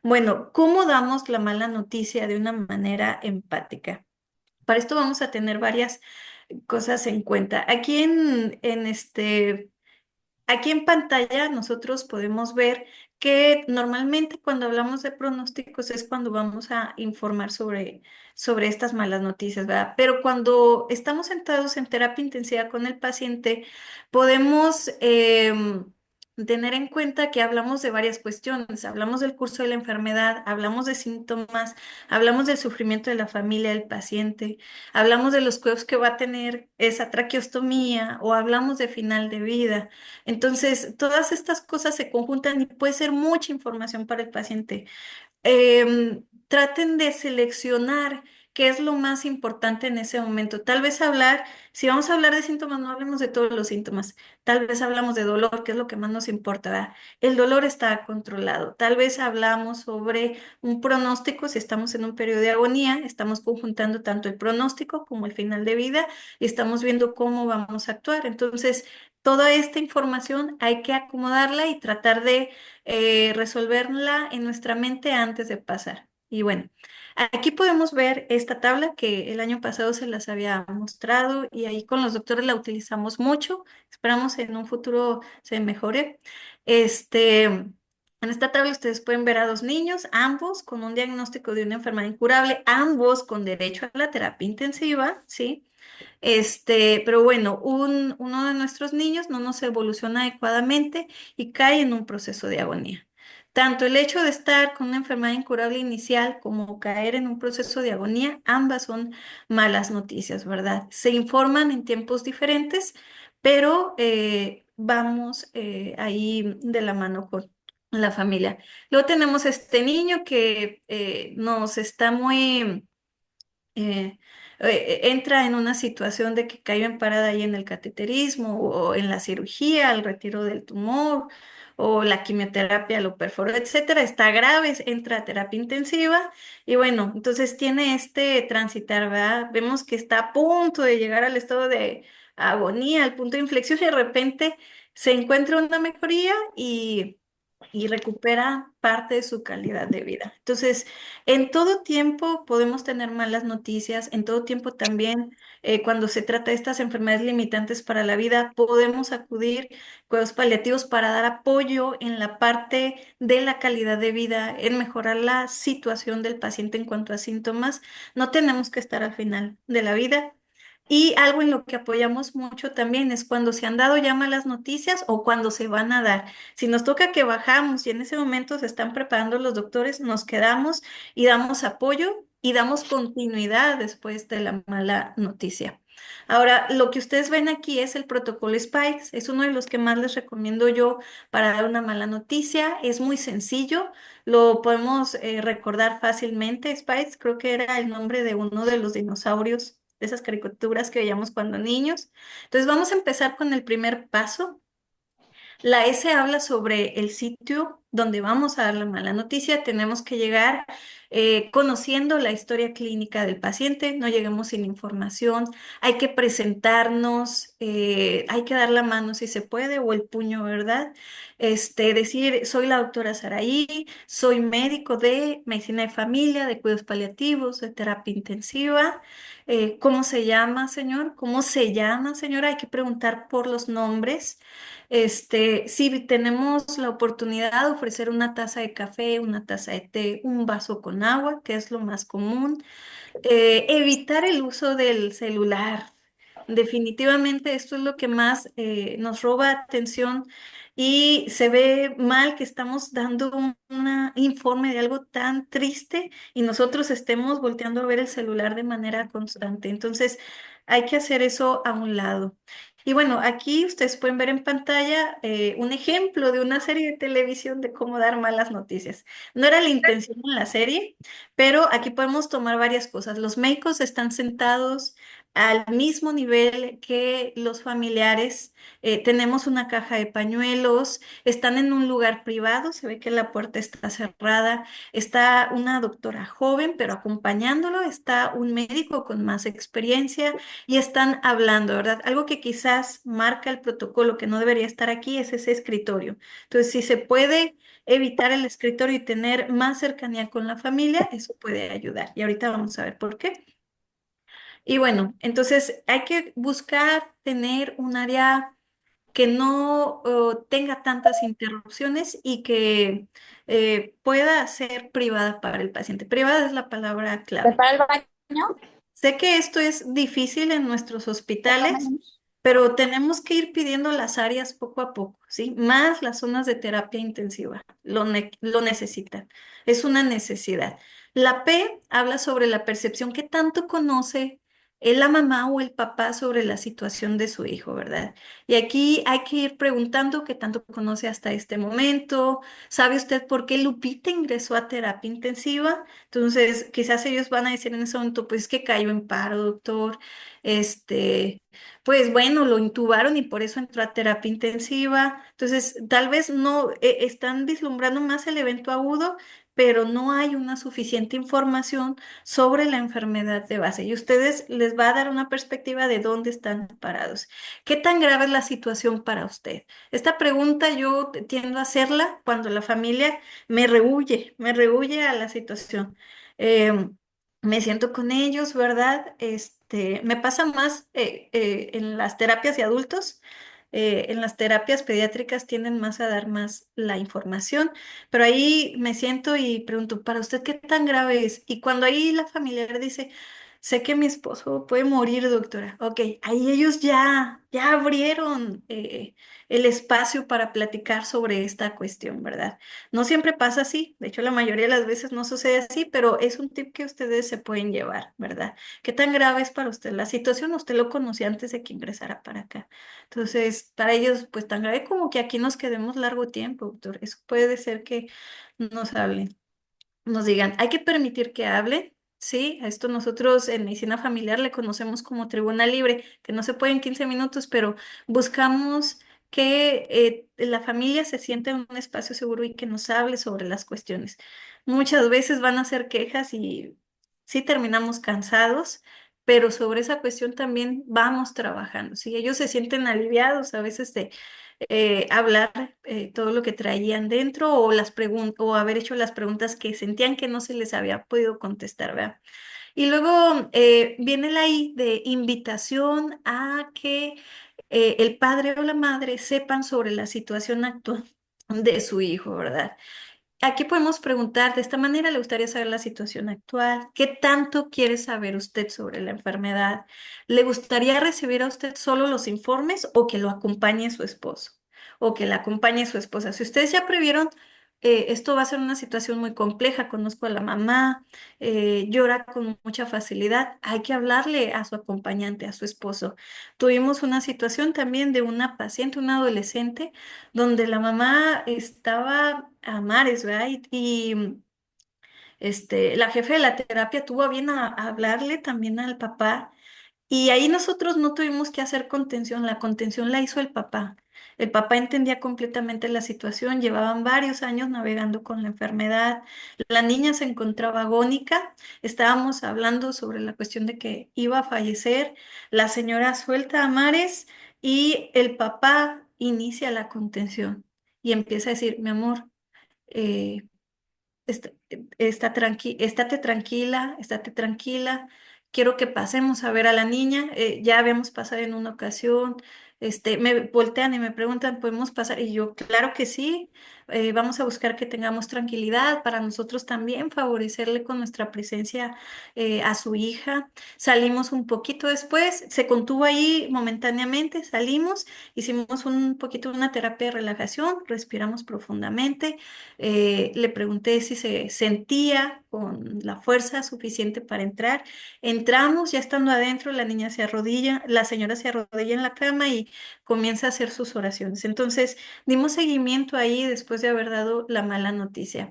Bueno, ¿cómo damos la mala noticia de una manera empática? Para esto vamos a tener varias cosas en cuenta. Aquí en pantalla nosotros podemos ver que normalmente cuando hablamos de pronósticos es cuando vamos a informar sobre estas malas noticias, ¿verdad? Pero cuando estamos sentados en terapia intensiva con el paciente, podemos tener en cuenta que hablamos de varias cuestiones. Hablamos del curso de la enfermedad, hablamos de síntomas, hablamos del sufrimiento de la familia del paciente, hablamos de los cuidados que va a tener esa traqueostomía o hablamos de final de vida. Entonces, todas estas cosas se conjuntan y puede ser mucha información para el paciente. Traten de seleccionar qué es lo más importante en ese momento. Tal vez hablar, si vamos a hablar de síntomas, no hablemos de todos los síntomas. Tal vez hablamos de dolor, que es lo que más nos importa, ¿verdad? El dolor está controlado. Tal vez hablamos sobre un pronóstico, si estamos en un periodo de agonía, estamos conjuntando tanto el pronóstico como el final de vida y estamos viendo cómo vamos a actuar. Entonces, toda esta información hay que acomodarla y tratar de resolverla en nuestra mente antes de pasar. Y bueno, aquí podemos ver esta tabla que el año pasado se las había mostrado y ahí con los doctores la utilizamos mucho. Esperamos en un futuro se mejore. En esta tabla ustedes pueden ver a dos niños, ambos con un diagnóstico de una enfermedad incurable, ambos con derecho a la terapia intensiva, ¿sí? Pero bueno, uno de nuestros niños no nos evoluciona adecuadamente y cae en un proceso de agonía. Tanto el hecho de estar con una enfermedad incurable inicial como caer en un proceso de agonía, ambas son malas noticias, ¿verdad? Se informan en tiempos diferentes, pero vamos ahí de la mano con la familia. Luego tenemos este niño que nos está muy entra en una situación de que cayó en parada ahí en el cateterismo o en la cirugía, el retiro del tumor o la quimioterapia lo perforó, etcétera, está grave, entra a terapia intensiva y bueno, entonces tiene este transitar, ¿verdad? Vemos que está a punto de llegar al estado de agonía, al punto de inflexión y de repente se encuentra una mejoría y recupera parte de su calidad de vida. Entonces, en todo tiempo podemos tener malas noticias, en todo tiempo también, cuando se trata de estas enfermedades limitantes para la vida, podemos acudir a cuidados paliativos para dar apoyo en la parte de la calidad de vida, en mejorar la situación del paciente en cuanto a síntomas. No tenemos que estar al final de la vida. Y algo en lo que apoyamos mucho también es cuando se han dado ya malas noticias o cuando se van a dar. Si nos toca que bajamos y en ese momento se están preparando los doctores, nos quedamos y damos apoyo y damos continuidad después de la mala noticia. Ahora, lo que ustedes ven aquí es el protocolo Spikes. Es uno de los que más les recomiendo yo para dar una mala noticia. Es muy sencillo, lo podemos recordar fácilmente. Spikes creo que era el nombre de uno de los dinosaurios, de esas caricaturas que veíamos cuando niños. Entonces, vamos a empezar con el primer paso. La S habla sobre el sitio donde vamos a dar la mala noticia. Tenemos que llegar conociendo la historia clínica del paciente. No lleguemos sin información. Hay que presentarnos, hay que dar la mano si se puede o el puño, ¿verdad? Decir, soy la doctora Saraí, soy médico de medicina de familia, de cuidados paliativos, de terapia intensiva. ¿Cómo se llama, señor? ¿Cómo se llama, señora? Hay que preguntar por los nombres. Si tenemos la oportunidad de ofrecer una taza de café, una taza de té, un vaso con agua, que es lo más común. Evitar el uso del celular. Definitivamente esto es lo que más nos roba atención y se ve mal que estamos dando un informe de algo tan triste y nosotros estemos volteando a ver el celular de manera constante. Entonces, hay que hacer eso a un lado. Y bueno, aquí ustedes pueden ver en pantalla un ejemplo de una serie de televisión de cómo dar malas noticias. No era la intención en la serie, pero aquí podemos tomar varias cosas. Los médicos están sentados al mismo nivel que los familiares. Tenemos una caja de pañuelos, están en un lugar privado, se ve que la puerta está cerrada, está una doctora joven, pero acompañándolo está un médico con más experiencia y están hablando, ¿verdad? Algo que quizás marca el protocolo que no debería estar aquí es ese escritorio. Entonces, si se puede evitar el escritorio y tener más cercanía con la familia, eso puede ayudar. Y ahorita vamos a ver por qué. Y bueno, entonces hay que buscar tener un área que no tenga tantas interrupciones y que pueda ser privada para el paciente. Privada es la palabra clave. Prepara el baño, Sé que esto es difícil en nuestros poca hospitales, menos. pero tenemos que ir pidiendo las áreas poco a poco, ¿sí? Más las zonas de terapia intensiva lo necesitan. Es una necesidad. La P habla sobre la percepción que tanto conoce la mamá o el papá sobre la situación de su hijo, ¿verdad? Y aquí hay que ir preguntando qué tanto conoce hasta este momento. ¿Sabe usted por qué Lupita ingresó a terapia intensiva? Entonces, quizás ellos van a decir en ese momento, pues que cayó en paro, doctor. Pues bueno, lo intubaron y por eso entró a terapia intensiva. Entonces, tal vez no están vislumbrando más el evento agudo, pero no hay una suficiente información sobre la enfermedad de base. Y ustedes les va a dar una perspectiva de dónde están parados. ¿Qué tan grave es la situación para usted? Esta pregunta yo tiendo a hacerla cuando la familia me rehuye a la situación. Me siento con ellos, ¿verdad? Me pasa más en las terapias de adultos. En las terapias pediátricas tienden más a dar más la información, pero ahí me siento y pregunto, ¿para usted qué tan grave es? Y cuando ahí la familiar dice, sé que mi esposo puede morir, doctora. Ok, ahí ellos ya abrieron el espacio para platicar sobre esta cuestión, ¿verdad? No siempre pasa así, de hecho la mayoría de las veces no sucede así, pero es un tip que ustedes se pueden llevar, ¿verdad? ¿Qué tan grave es para usted la situación? Usted lo conocía antes de que ingresara para acá. Entonces, para ellos, pues tan grave como que aquí nos quedemos largo tiempo, doctor. Eso puede ser que nos hablen, nos digan, hay que permitir que hablen. Sí, a esto nosotros en medicina familiar le conocemos como tribuna libre, que no se puede en 15 minutos, pero buscamos que la familia se sienta en un espacio seguro y que nos hable sobre las cuestiones. Muchas veces van a ser quejas y sí terminamos cansados, pero sobre esa cuestión también vamos trabajando. Si ellos se sienten aliviados a veces de hablar todo lo que traían dentro o o haber hecho las preguntas que sentían que no se les había podido contestar, ¿verdad? Y luego viene la I de invitación a que el padre o la madre sepan sobre la situación actual de su hijo, ¿verdad? Aquí podemos preguntar, de esta manera, ¿le gustaría saber la situación actual? ¿Qué tanto quiere saber usted sobre la enfermedad? ¿Le gustaría recibir a usted solo los informes o que lo acompañe su esposo? O que la acompañe su esposa. Si ustedes ya previeron, esto va a ser una situación muy compleja. Conozco a la mamá, llora con mucha facilidad. Hay que hablarle a su acompañante, a su esposo. Tuvimos una situación también de una paciente, una adolescente donde la mamá estaba a mares, ¿verdad? La jefe de la terapia tuvo a bien a hablarle también al papá y ahí nosotros no tuvimos que hacer contención, la contención la hizo el papá. El papá entendía completamente la situación, llevaban varios años navegando con la enfermedad, la niña se encontraba agónica, estábamos hablando sobre la cuestión de que iba a fallecer, la señora suelta a mares y el papá inicia la contención y empieza a decir, mi amor, eh, estate tranquila, quiero que pasemos a ver a la niña, ya habíamos pasado en una ocasión, Me voltean y me preguntan, ¿podemos pasar? Y yo, claro que sí, vamos a buscar que tengamos tranquilidad para nosotros también, favorecerle con nuestra presencia a su hija. Salimos un poquito después, se contuvo ahí momentáneamente, salimos, hicimos un poquito una terapia de relajación, respiramos profundamente, le pregunté si se sentía con la fuerza suficiente para entrar. Entramos, ya estando adentro, la niña se arrodilla, la señora se arrodilla en la cama y comienza a hacer sus oraciones. Entonces, dimos seguimiento ahí después de haber dado la mala noticia.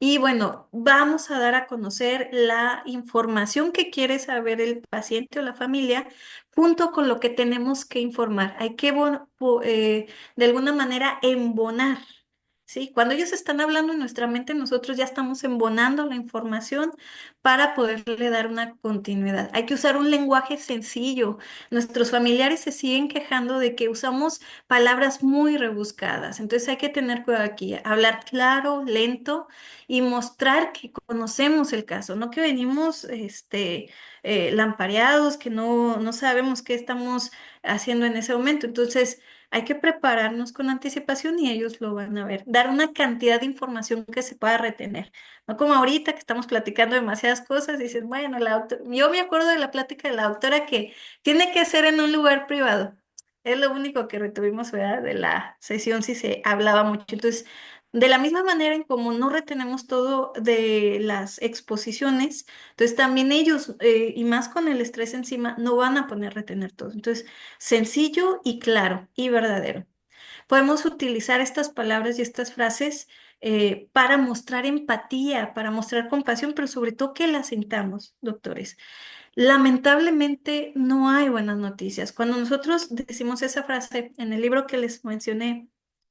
Y bueno, vamos a dar a conocer la información que quiere saber el paciente o la familia junto con lo que tenemos que informar. Hay que de alguna manera embonar. ¿Sí? Cuando ellos están hablando en nuestra mente, nosotros ya estamos embonando la información para poderle dar una continuidad. Hay que usar un lenguaje sencillo. Nuestros familiares se siguen quejando de que usamos palabras muy rebuscadas. Entonces hay que tener cuidado aquí, hablar claro, lento y mostrar que conocemos el caso, no que venimos lampareados, que no sabemos qué estamos haciendo en ese momento. Entonces, hay que prepararnos con anticipación y ellos lo van a ver. Dar una cantidad de información que se pueda retener. No como ahorita que estamos platicando demasiadas cosas, dices, bueno, yo me acuerdo de la plática de la doctora que tiene que ser en un lugar privado. Es lo único que retuvimos, ¿verdad? De la sesión si se hablaba mucho. Entonces, de la misma manera en como no retenemos todo de las exposiciones, entonces también ellos, y más con el estrés encima, no van a poner retener todo. Entonces, sencillo y claro y verdadero. Podemos utilizar estas palabras y estas frases para mostrar empatía, para mostrar compasión, pero sobre todo que las sintamos, doctores. Lamentablemente no hay buenas noticias. Cuando nosotros decimos esa frase en el libro que les mencioné,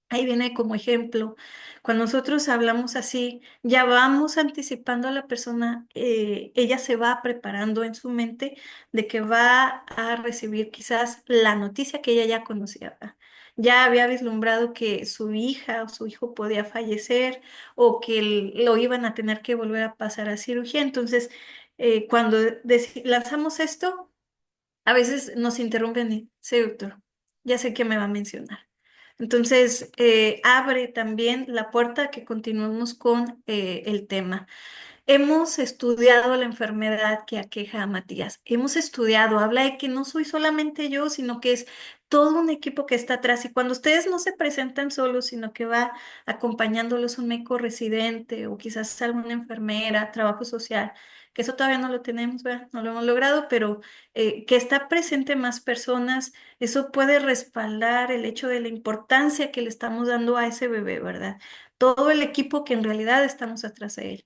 ahí viene como ejemplo. Cuando nosotros hablamos así, ya vamos anticipando a la persona, ella se va preparando en su mente de que va a recibir quizás la noticia que ella ya conocía. ¿Verdad? Ya había vislumbrado que su hija o su hijo podía fallecer o que lo iban a tener que volver a pasar a cirugía. Entonces, cuando lanzamos esto, a veces nos interrumpen y, sí, doctor, ya sé que me va a mencionar. Entonces, abre también la puerta a que continuemos con el tema. Hemos estudiado la enfermedad que aqueja a Matías. Hemos estudiado, habla de que no soy solamente yo, sino que es todo un equipo que está atrás. Y cuando ustedes no se presentan solos, sino que va acompañándolos un médico residente o quizás alguna enfermera, trabajo social, que eso todavía no lo tenemos, ¿verdad? No lo hemos logrado, pero que está presente más personas, eso puede respaldar el hecho de la importancia que le estamos dando a ese bebé, ¿verdad? Todo el equipo que en realidad estamos atrás de él.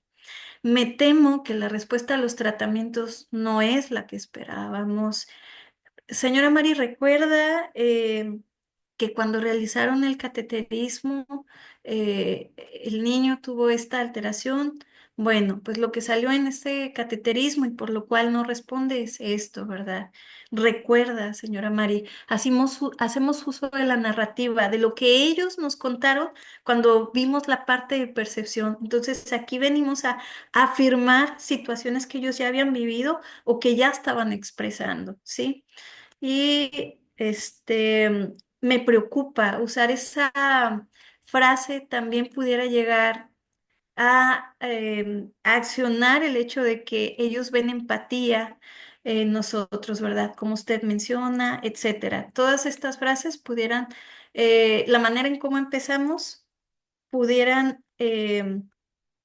Me temo que la respuesta a los tratamientos no es la que esperábamos. Señora Mari, ¿recuerda que cuando realizaron el cateterismo, el niño tuvo esta alteración? Bueno, pues lo que salió en ese cateterismo y por lo cual no responde es esto, ¿verdad? Recuerda, señora Mari, hacemos uso de la narrativa, de lo que ellos nos contaron cuando vimos la parte de percepción. Entonces, aquí venimos a afirmar situaciones que ellos ya habían vivido o que ya estaban expresando, ¿sí? Y me preocupa usar esa frase también pudiera llegar a accionar el hecho de que ellos ven empatía en nosotros, ¿verdad? Como usted menciona, etcétera. Todas estas frases pudieran, la manera en cómo empezamos, pudieran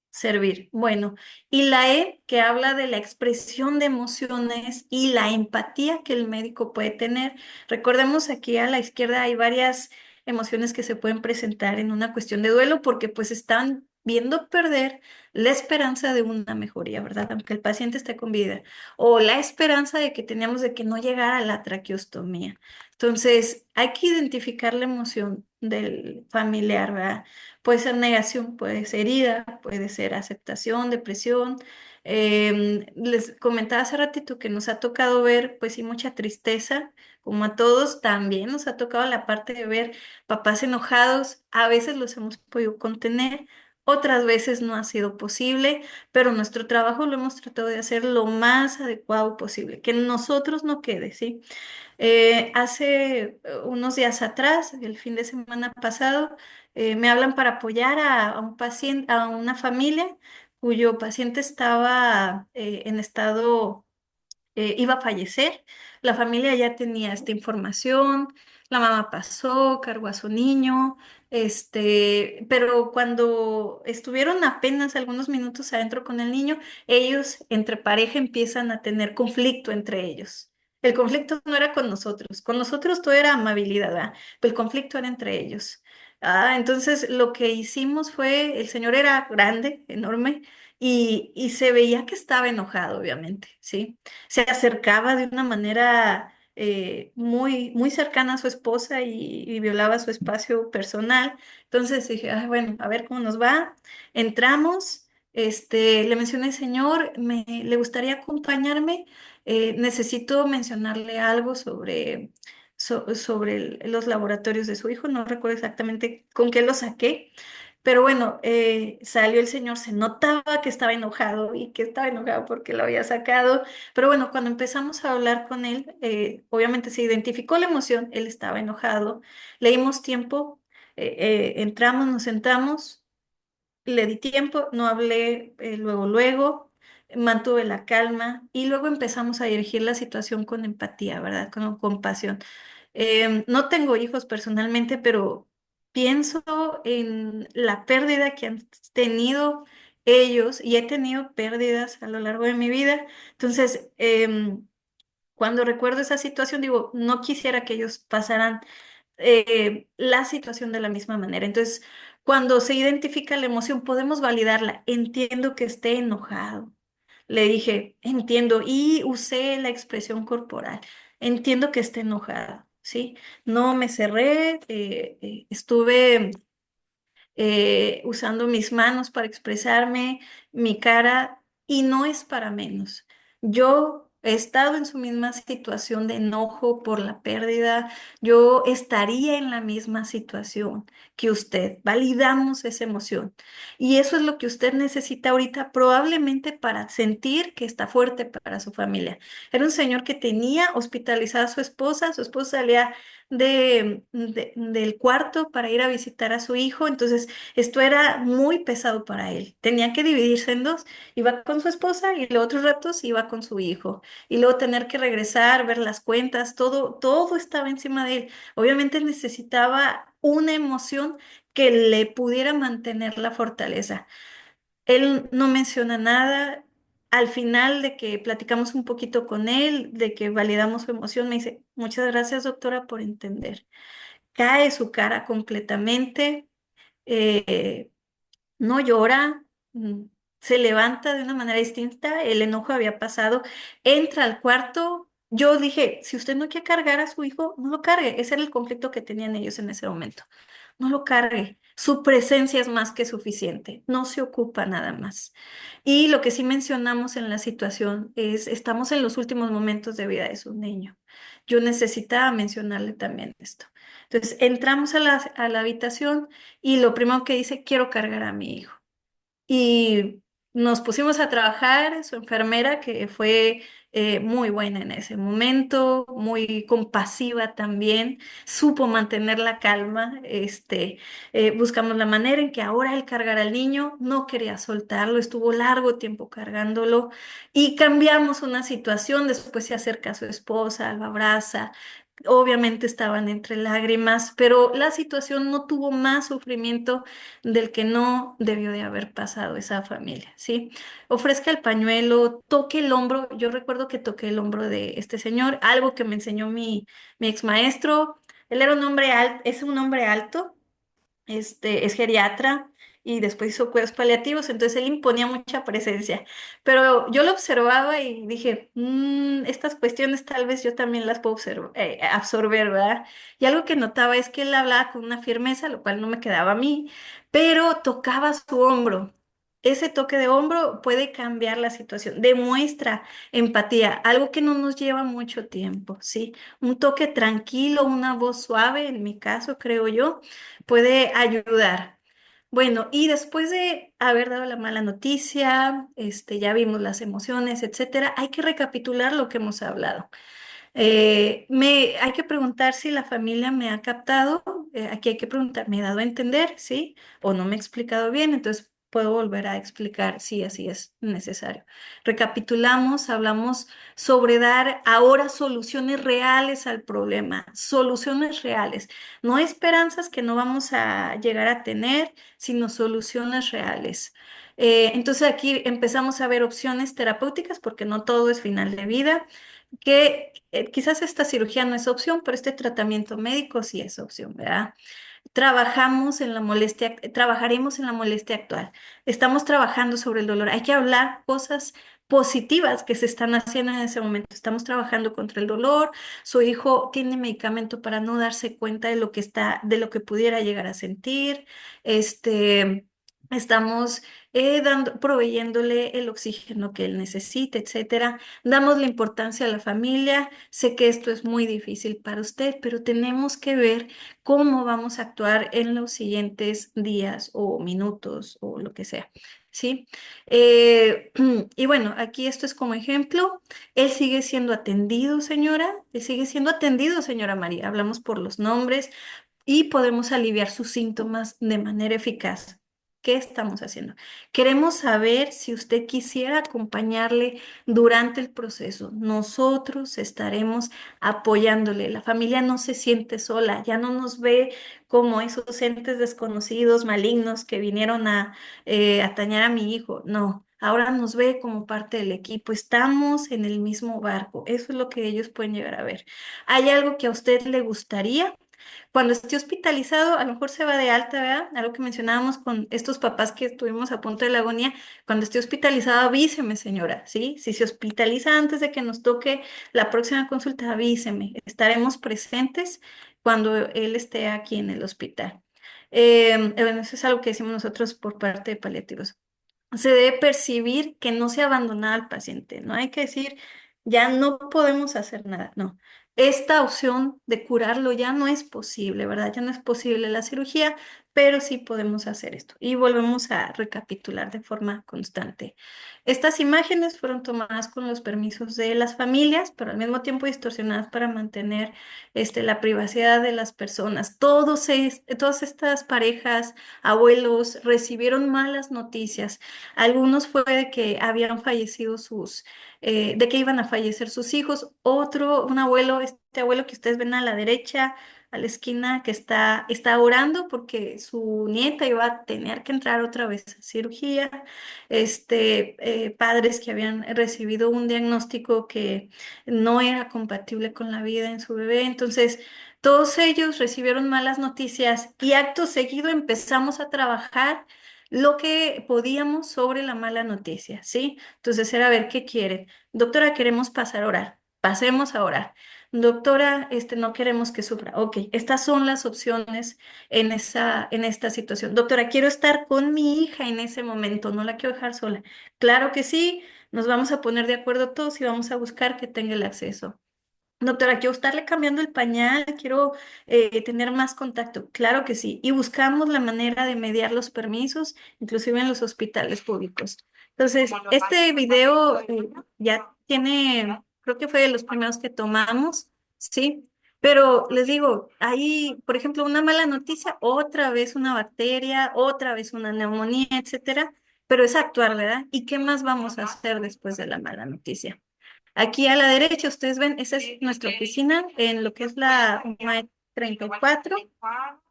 servir. Bueno, y la E, que habla de la expresión de emociones y la empatía que el médico puede tener. Recordemos aquí a la izquierda hay varias emociones que se pueden presentar en una cuestión de duelo porque pues están viendo perder la esperanza de una mejoría, ¿verdad? Aunque el paciente esté con vida. O la esperanza de que teníamos de que no llegara a la traqueostomía. Entonces, hay que identificar la emoción del familiar, ¿verdad? Puede ser negación, puede ser ira, puede ser aceptación, depresión. Les comentaba hace ratito que nos ha tocado ver, pues sí, mucha tristeza, como a todos, también nos ha tocado la parte de ver papás enojados, a veces los hemos podido contener, Otras veces no ha sido posible, pero nuestro trabajo lo hemos tratado de hacer lo más adecuado posible, que en nosotros no quede, ¿sí? Hace unos días atrás, el fin de semana pasado, me hablan para apoyar a un paciente, a una familia cuyo paciente estaba en estado iba a fallecer. La familia ya tenía esta información, la mamá pasó, cargó a su niño, pero cuando estuvieron apenas algunos minutos adentro con el niño, ellos entre pareja empiezan a tener conflicto entre ellos. El conflicto no era con nosotros todo era amabilidad, ¿verdad? Pero el conflicto era entre ellos. Entonces lo que hicimos fue, el señor era grande, enorme, y se veía que estaba enojado, obviamente, ¿sí? Se acercaba de una manera muy, muy cercana a su esposa y violaba su espacio personal. Entonces dije, "Ay, bueno, a ver cómo nos va". Entramos, le mencioné, señor, ¿le gustaría acompañarme? Necesito mencionarle algo sobre los laboratorios de su hijo. No recuerdo exactamente con qué lo saqué. Pero bueno, salió el señor, se notaba que estaba enojado y que estaba enojado porque lo había sacado. Pero bueno, cuando empezamos a hablar con él, obviamente se identificó la emoción, él estaba enojado. Le dimos tiempo, entramos, nos sentamos, le di tiempo, no hablé luego, mantuve la calma y luego empezamos a dirigir la situación con empatía, ¿verdad? Con compasión. No tengo hijos personalmente, pero pienso en la pérdida que han tenido ellos y he tenido pérdidas a lo largo de mi vida. Entonces, cuando recuerdo esa situación, digo, no quisiera que ellos pasaran la situación de la misma manera. Entonces, cuando se identifica la emoción, podemos validarla. Entiendo que esté enojado. Le dije, entiendo, y usé la expresión corporal. Entiendo que esté enojado, ¿sí? No me cerré, estuve usando mis manos para expresarme, mi cara, y no es para menos. Yo he estado en su misma situación de enojo por la pérdida, yo estaría en la misma situación que usted. Validamos esa emoción. Y eso es lo que usted necesita ahorita, probablemente para sentir que está fuerte para su familia. Era un señor que tenía hospitalizada a su esposa salía del cuarto para ir a visitar a su hijo, entonces esto era muy pesado para él. Tenía que dividirse en dos, iba con su esposa y los otros ratos iba con su hijo. Y luego tener que regresar, ver las cuentas, todo estaba encima de él. Obviamente necesitaba una emoción que le pudiera mantener la fortaleza. Él no menciona nada. Al final de que platicamos un poquito con él, de que validamos su emoción, me dice, muchas gracias, doctora, por entender. Cae su cara completamente, eh, no llora, se levanta de una manera distinta, el enojo había pasado, entra al cuarto. Yo dije, si usted no quiere cargar a su hijo, no lo cargue. Ese era el conflicto que tenían ellos en ese momento. No lo cargue. Su presencia es más que suficiente. No se ocupa nada más. Y lo que sí mencionamos en la situación es, estamos en los últimos momentos de vida de su niño. Yo necesitaba mencionarle también esto. Entonces, entramos a la habitación y lo primero que dice, quiero cargar a mi hijo. Y nos pusimos a trabajar, su enfermera, que fue muy buena en ese momento, muy compasiva también, supo mantener la calma. Buscamos la manera en que ahora él cargara al niño, no quería soltarlo, estuvo largo tiempo cargándolo y cambiamos una situación, después se acerca a su esposa, lo abraza. Obviamente estaban entre lágrimas, pero la situación no tuvo más sufrimiento del que no debió de haber pasado esa familia, ¿sí? Ofrezca el pañuelo, toque el hombro. Yo recuerdo que toqué el hombro de este señor, algo que me enseñó mi ex maestro. Él era un hombre alto, es un hombre alto, es geriatra y después hizo cuidados paliativos, entonces él imponía mucha presencia. Pero yo lo observaba y dije, estas cuestiones tal vez yo también las puedo absorber, ¿verdad? Y algo que notaba es que él hablaba con una firmeza, lo cual no me quedaba a mí, pero tocaba su hombro. Ese toque de hombro puede cambiar la situación, demuestra empatía, algo que no nos lleva mucho tiempo, ¿sí? Un toque tranquilo, una voz suave, en mi caso, creo yo puede ayudar. Bueno, y después de haber dado la mala noticia, ya vimos las emociones, etcétera, hay que recapitular lo que hemos hablado. Hay que preguntar si la familia me ha captado. Aquí hay que preguntar, ¿me he dado a entender? ¿Sí? ¿O no me he explicado bien? Entonces puedo volver a explicar si así es necesario. Recapitulamos, hablamos sobre dar ahora soluciones reales al problema, soluciones reales, no esperanzas que no vamos a llegar a tener, sino soluciones reales. Entonces aquí empezamos a ver opciones terapéuticas porque no todo es final de vida, que quizás esta cirugía no es opción, pero este tratamiento médico sí es opción, ¿verdad? Trabajaremos en la molestia actual. Estamos trabajando sobre el dolor. Hay que hablar cosas positivas que se están haciendo en ese momento. Estamos trabajando contra el dolor. Su hijo tiene medicamento para no darse cuenta de lo que de lo que pudiera llegar a sentir. Estamos proveyéndole el oxígeno que él necesita, etcétera. Damos la importancia a la familia. Sé que esto es muy difícil para usted, pero tenemos que ver cómo vamos a actuar en los siguientes días o minutos o lo que sea. ¿Sí? Y bueno, aquí esto es como ejemplo. Él sigue siendo atendido, señora. Él sigue siendo atendido, señora María. Hablamos por los nombres y podemos aliviar sus síntomas de manera eficaz. ¿Qué estamos haciendo? Queremos saber si usted quisiera acompañarle durante el proceso. Nosotros estaremos apoyándole. La familia no se siente sola, ya no nos ve como esos entes desconocidos, malignos que vinieron a atañar a mi hijo. No, ahora nos ve como parte del equipo. Estamos en el mismo barco. Eso es lo que ellos pueden llegar a ver. ¿Hay algo que a usted le gustaría? Cuando esté hospitalizado, a lo mejor se va de alta, ¿verdad? Algo que mencionábamos con estos papás que estuvimos a punto de la agonía. Cuando esté hospitalizado, avíseme, señora, ¿sí? Si se hospitaliza antes de que nos toque la próxima consulta, avíseme. Estaremos presentes cuando él esté aquí en el hospital. Bueno, eso es algo que decimos nosotros por parte de paliativos. Se debe percibir que no se abandona al paciente, no hay que decir, ya no podemos hacer nada, no. Esta opción de curarlo ya no es posible, ¿verdad? Ya no es posible la cirugía, pero sí podemos hacer esto. Y volvemos a recapitular de forma constante. Estas imágenes fueron tomadas con los permisos de las familias, pero al mismo tiempo distorsionadas para mantener la privacidad de las personas. Todas estas parejas, abuelos, recibieron malas noticias. Algunos fue de que habían fallecido de que iban a fallecer sus hijos. Otro, un abuelo, este abuelo que ustedes ven a la derecha, a la esquina, que está orando porque su nieta iba a tener que entrar otra vez a cirugía. Padres que habían recibido un diagnóstico que no era compatible con la vida en su bebé. Entonces, todos ellos recibieron malas noticias y acto seguido empezamos a trabajar lo que podíamos sobre la mala noticia, ¿sí? Entonces era ver qué quieren. Doctora, queremos pasar a orar. Pasemos a orar. Doctora, no queremos que sufra. Ok, estas son las opciones en esta situación. Doctora, quiero estar con mi hija en ese momento, no la quiero dejar sola. Claro que sí, nos vamos a poner de acuerdo todos y vamos a buscar que tenga el acceso. Doctora, quiero estarle cambiando el pañal, quiero tener más contacto. Claro que sí. Y buscamos la manera de mediar los permisos, inclusive en los hospitales públicos. Entonces, este video ya tiene, creo que fue de los primeros que tomamos, ¿sí? Pero les digo, hay, por ejemplo, una mala noticia, otra vez una bacteria, otra vez una neumonía, etcétera. Pero es actuar, ¿verdad? ¿Y qué más vamos a hacer después de la mala noticia? Aquí a la derecha, ustedes ven, esa es nuestra oficina en lo que es la UMAE 34.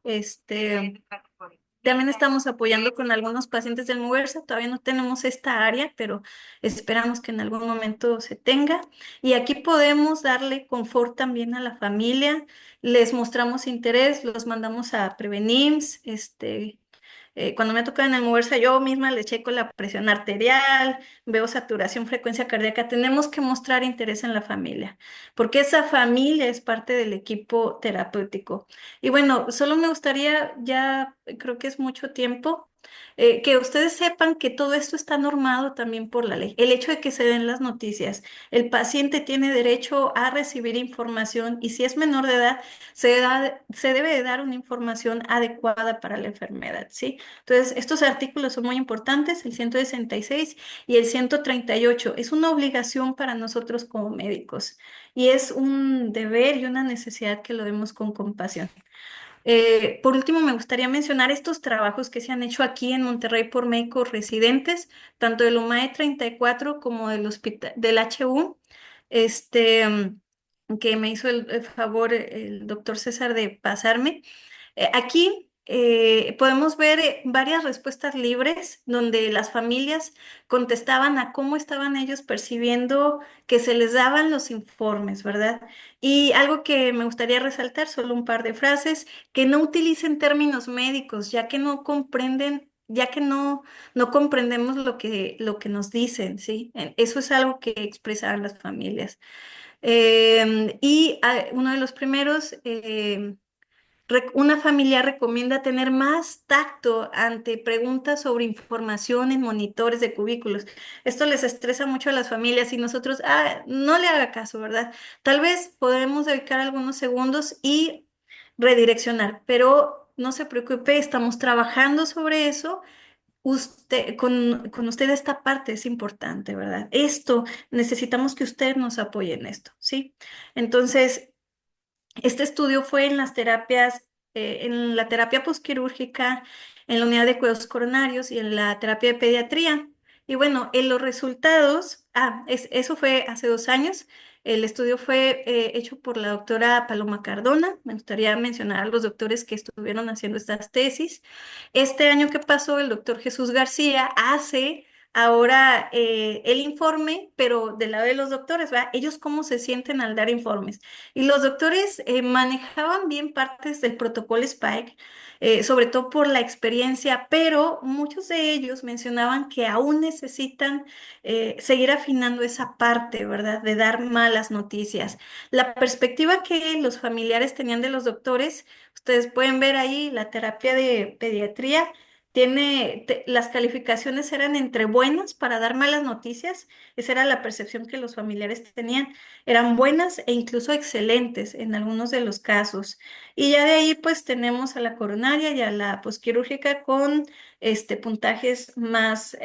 Este, también estamos apoyando con algunos pacientes del MUERSA. Todavía no tenemos esta área, pero esperamos que en algún momento se tenga. Y aquí podemos darle confort también a la familia. Les mostramos interés, los mandamos a Prevenims, cuando me toca en el moverse, yo misma le checo la presión arterial, veo saturación, frecuencia cardíaca. Tenemos que mostrar interés en la familia, porque esa familia es parte del equipo terapéutico. Y bueno, solo me gustaría, ya creo que es mucho tiempo, Que ustedes sepan que todo esto está normado también por la ley. El hecho de que se den las noticias, el paciente tiene derecho a recibir información y si es menor de edad, se debe de dar una información adecuada para la enfermedad, ¿sí? Entonces, estos artículos son muy importantes, el 166 y el 138. Es una obligación para nosotros como médicos y es un deber y una necesidad que lo demos con compasión. Por último, me gustaría mencionar estos trabajos que se han hecho aquí en Monterrey por médicos residentes, tanto del UMAE 34 como del hospital, del HU, este, que me hizo el favor el doctor César de pasarme. Aquí podemos ver varias respuestas libres donde las familias contestaban a cómo estaban ellos percibiendo que se les daban los informes, ¿verdad? Y algo que me gustaría resaltar, solo un par de frases, que no utilicen términos médicos, ya que no comprenden. Ya que no comprendemos lo que nos dicen, ¿sí? Eso es algo que expresaban las familias. Uno de los primeros, una familia recomienda tener más tacto ante preguntas sobre información en monitores de cubículos. Esto les estresa mucho a las familias y nosotros, no le haga caso, ¿verdad? Tal vez podemos dedicar algunos segundos y redireccionar, pero no se preocupe, estamos trabajando sobre eso. Con usted esta parte es importante, ¿verdad? Esto, necesitamos que usted nos apoye en esto, ¿sí? Entonces, este estudio fue en las terapias, en la terapia posquirúrgica, en la unidad de cuidados coronarios y en la terapia de pediatría. Y bueno, en los resultados, eso fue hace 2 años. El estudio fue hecho por la doctora Paloma Cardona. Me gustaría mencionar a los doctores que estuvieron haciendo estas tesis. Este año que pasó, el doctor Jesús García hace ahora el informe, pero del lado de los doctores, ¿verdad? Ellos cómo se sienten al dar informes. Y los doctores manejaban bien partes del protocolo Spike, sobre todo por la experiencia, pero muchos de ellos mencionaban que aún necesitan seguir afinando esa parte, ¿verdad? De dar malas noticias. La perspectiva que los familiares tenían de los doctores, ustedes pueden ver ahí la terapia de pediatría. Las calificaciones eran entre buenas para dar malas noticias, esa era la percepción que los familiares tenían, eran buenas e incluso excelentes en algunos de los casos. Y ya de ahí pues tenemos a la coronaria y a la posquirúrgica con puntajes más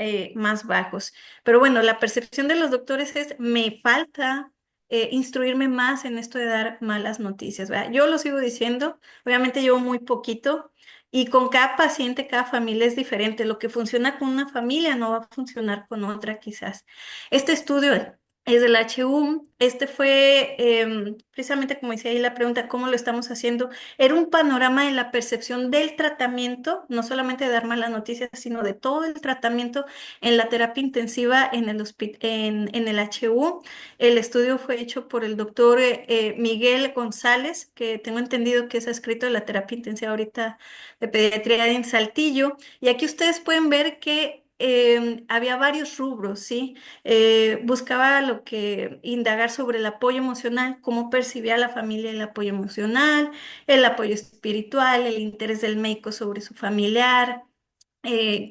bajos. Pero bueno, la percepción de los doctores es, me falta instruirme más en esto de dar malas noticias, ¿verdad? Yo lo sigo diciendo, obviamente llevo muy poquito. Y con cada paciente, cada familia es diferente. Lo que funciona con una familia no va a funcionar con otra, quizás. Este estudio es del HU. Este fue precisamente como decía ahí la pregunta, ¿cómo lo estamos haciendo? Era un panorama de la percepción del tratamiento, no solamente de dar malas noticias, sino de todo el tratamiento en la terapia intensiva en el HU. El estudio fue hecho por el doctor Miguel González, que tengo entendido que es escrito de la terapia intensiva ahorita de pediatría en Saltillo. Y aquí ustedes pueden ver que había varios rubros, ¿sí? Buscaba lo que indagar sobre el apoyo emocional, cómo percibía la familia el apoyo emocional, el apoyo espiritual, el interés del médico sobre su familiar,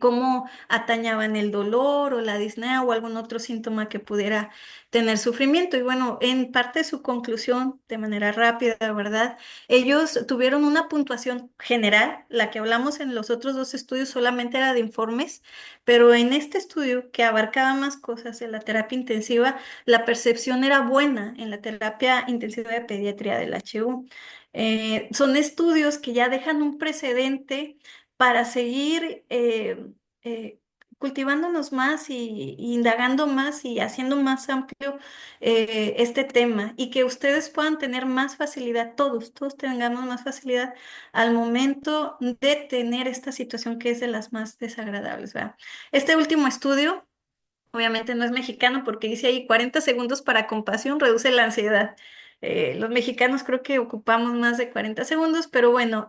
cómo atañaban el dolor o la disnea o algún otro síntoma que pudiera tener sufrimiento. Y bueno, en parte de su conclusión, de manera rápida, ¿verdad? Ellos tuvieron una puntuación general, la que hablamos en los otros dos estudios solamente era de informes, pero en este estudio que abarcaba más cosas en la terapia intensiva, la percepción era buena en la terapia intensiva de pediatría del HU. Son estudios que ya dejan un precedente para seguir eh, cultivándonos más y indagando más y haciendo más amplio este tema y que ustedes puedan tener más facilidad, todos tengamos más facilidad al momento de tener esta situación que es de las más desagradables, ¿verdad? Este último estudio obviamente no es mexicano porque dice ahí 40 segundos para compasión reduce la ansiedad. Los mexicanos creo que ocupamos más de 40 segundos, pero bueno,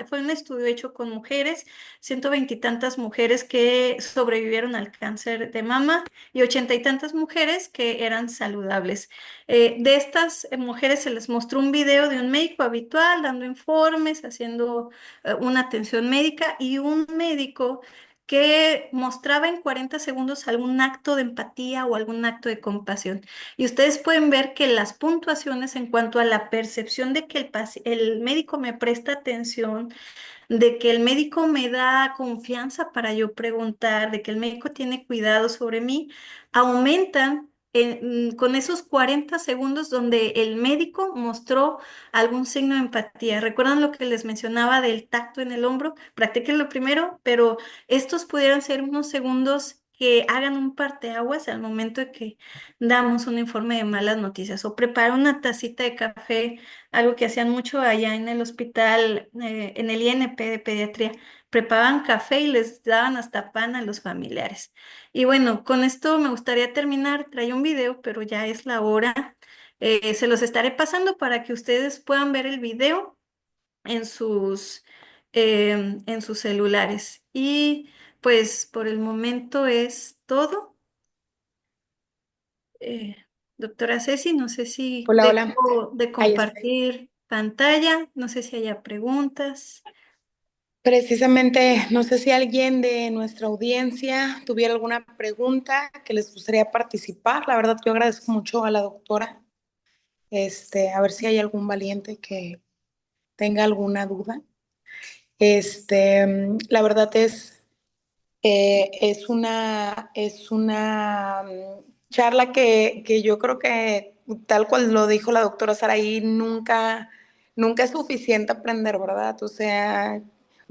fue un estudio hecho con mujeres, 120 y tantas mujeres que sobrevivieron al cáncer de mama y 80 y tantas mujeres que eran saludables. De estas mujeres se les mostró un video de un médico habitual dando informes, haciendo una atención médica y un médico que mostraba en 40 segundos algún acto de empatía o algún acto de compasión. Y ustedes pueden ver que las puntuaciones en cuanto a la percepción de que el médico me presta atención, de que el médico me da confianza para yo preguntar, de que el médico tiene cuidado sobre mí, aumentan con esos 40 segundos donde el médico mostró algún signo de empatía. ¿Recuerdan lo que les mencionaba del tacto en el hombro? Practíquenlo primero, pero estos pudieran ser unos segundos que hagan un parteaguas al momento de que damos un informe de malas noticias o prepara una tacita de café, algo que hacían mucho allá en el hospital, en el INP de pediatría. Preparaban café y les daban hasta pan a los familiares. Y bueno, con esto me gustaría terminar. Traía un video, pero ya es la hora. Se los estaré pasando para que ustedes puedan ver el video en en sus celulares. Y pues por el momento es todo. Eh, Doctora Ceci, no sé si Hola, hola. dejo de Ahí está. compartir pantalla, no sé si haya preguntas. Precisamente, no sé si alguien de nuestra audiencia tuviera alguna pregunta que les gustaría participar. La verdad, yo agradezco mucho a la doctora. A ver si hay algún valiente que tenga alguna duda. La verdad es una charla que yo creo que, tal cual lo dijo la doctora Saraí, nunca es suficiente aprender, ¿verdad? O sea,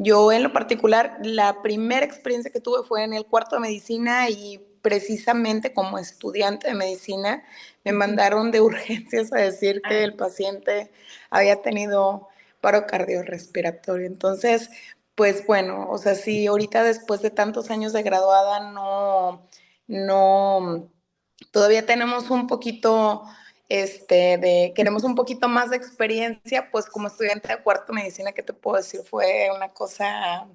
yo en lo particular, la primera experiencia que tuve fue en el cuarto de medicina y precisamente como estudiante de medicina me Ujú. mandaron de urgencias a decir que Ay, el paciente había tenido paro cardiorrespiratorio. Entonces, pues bueno, o sea, si ahorita después de tantos años de graduada no, todavía tenemos un poquito, queremos un poquito más de experiencia, pues como estudiante de cuarto medicina, ¿qué te puedo decir? Fue una cosa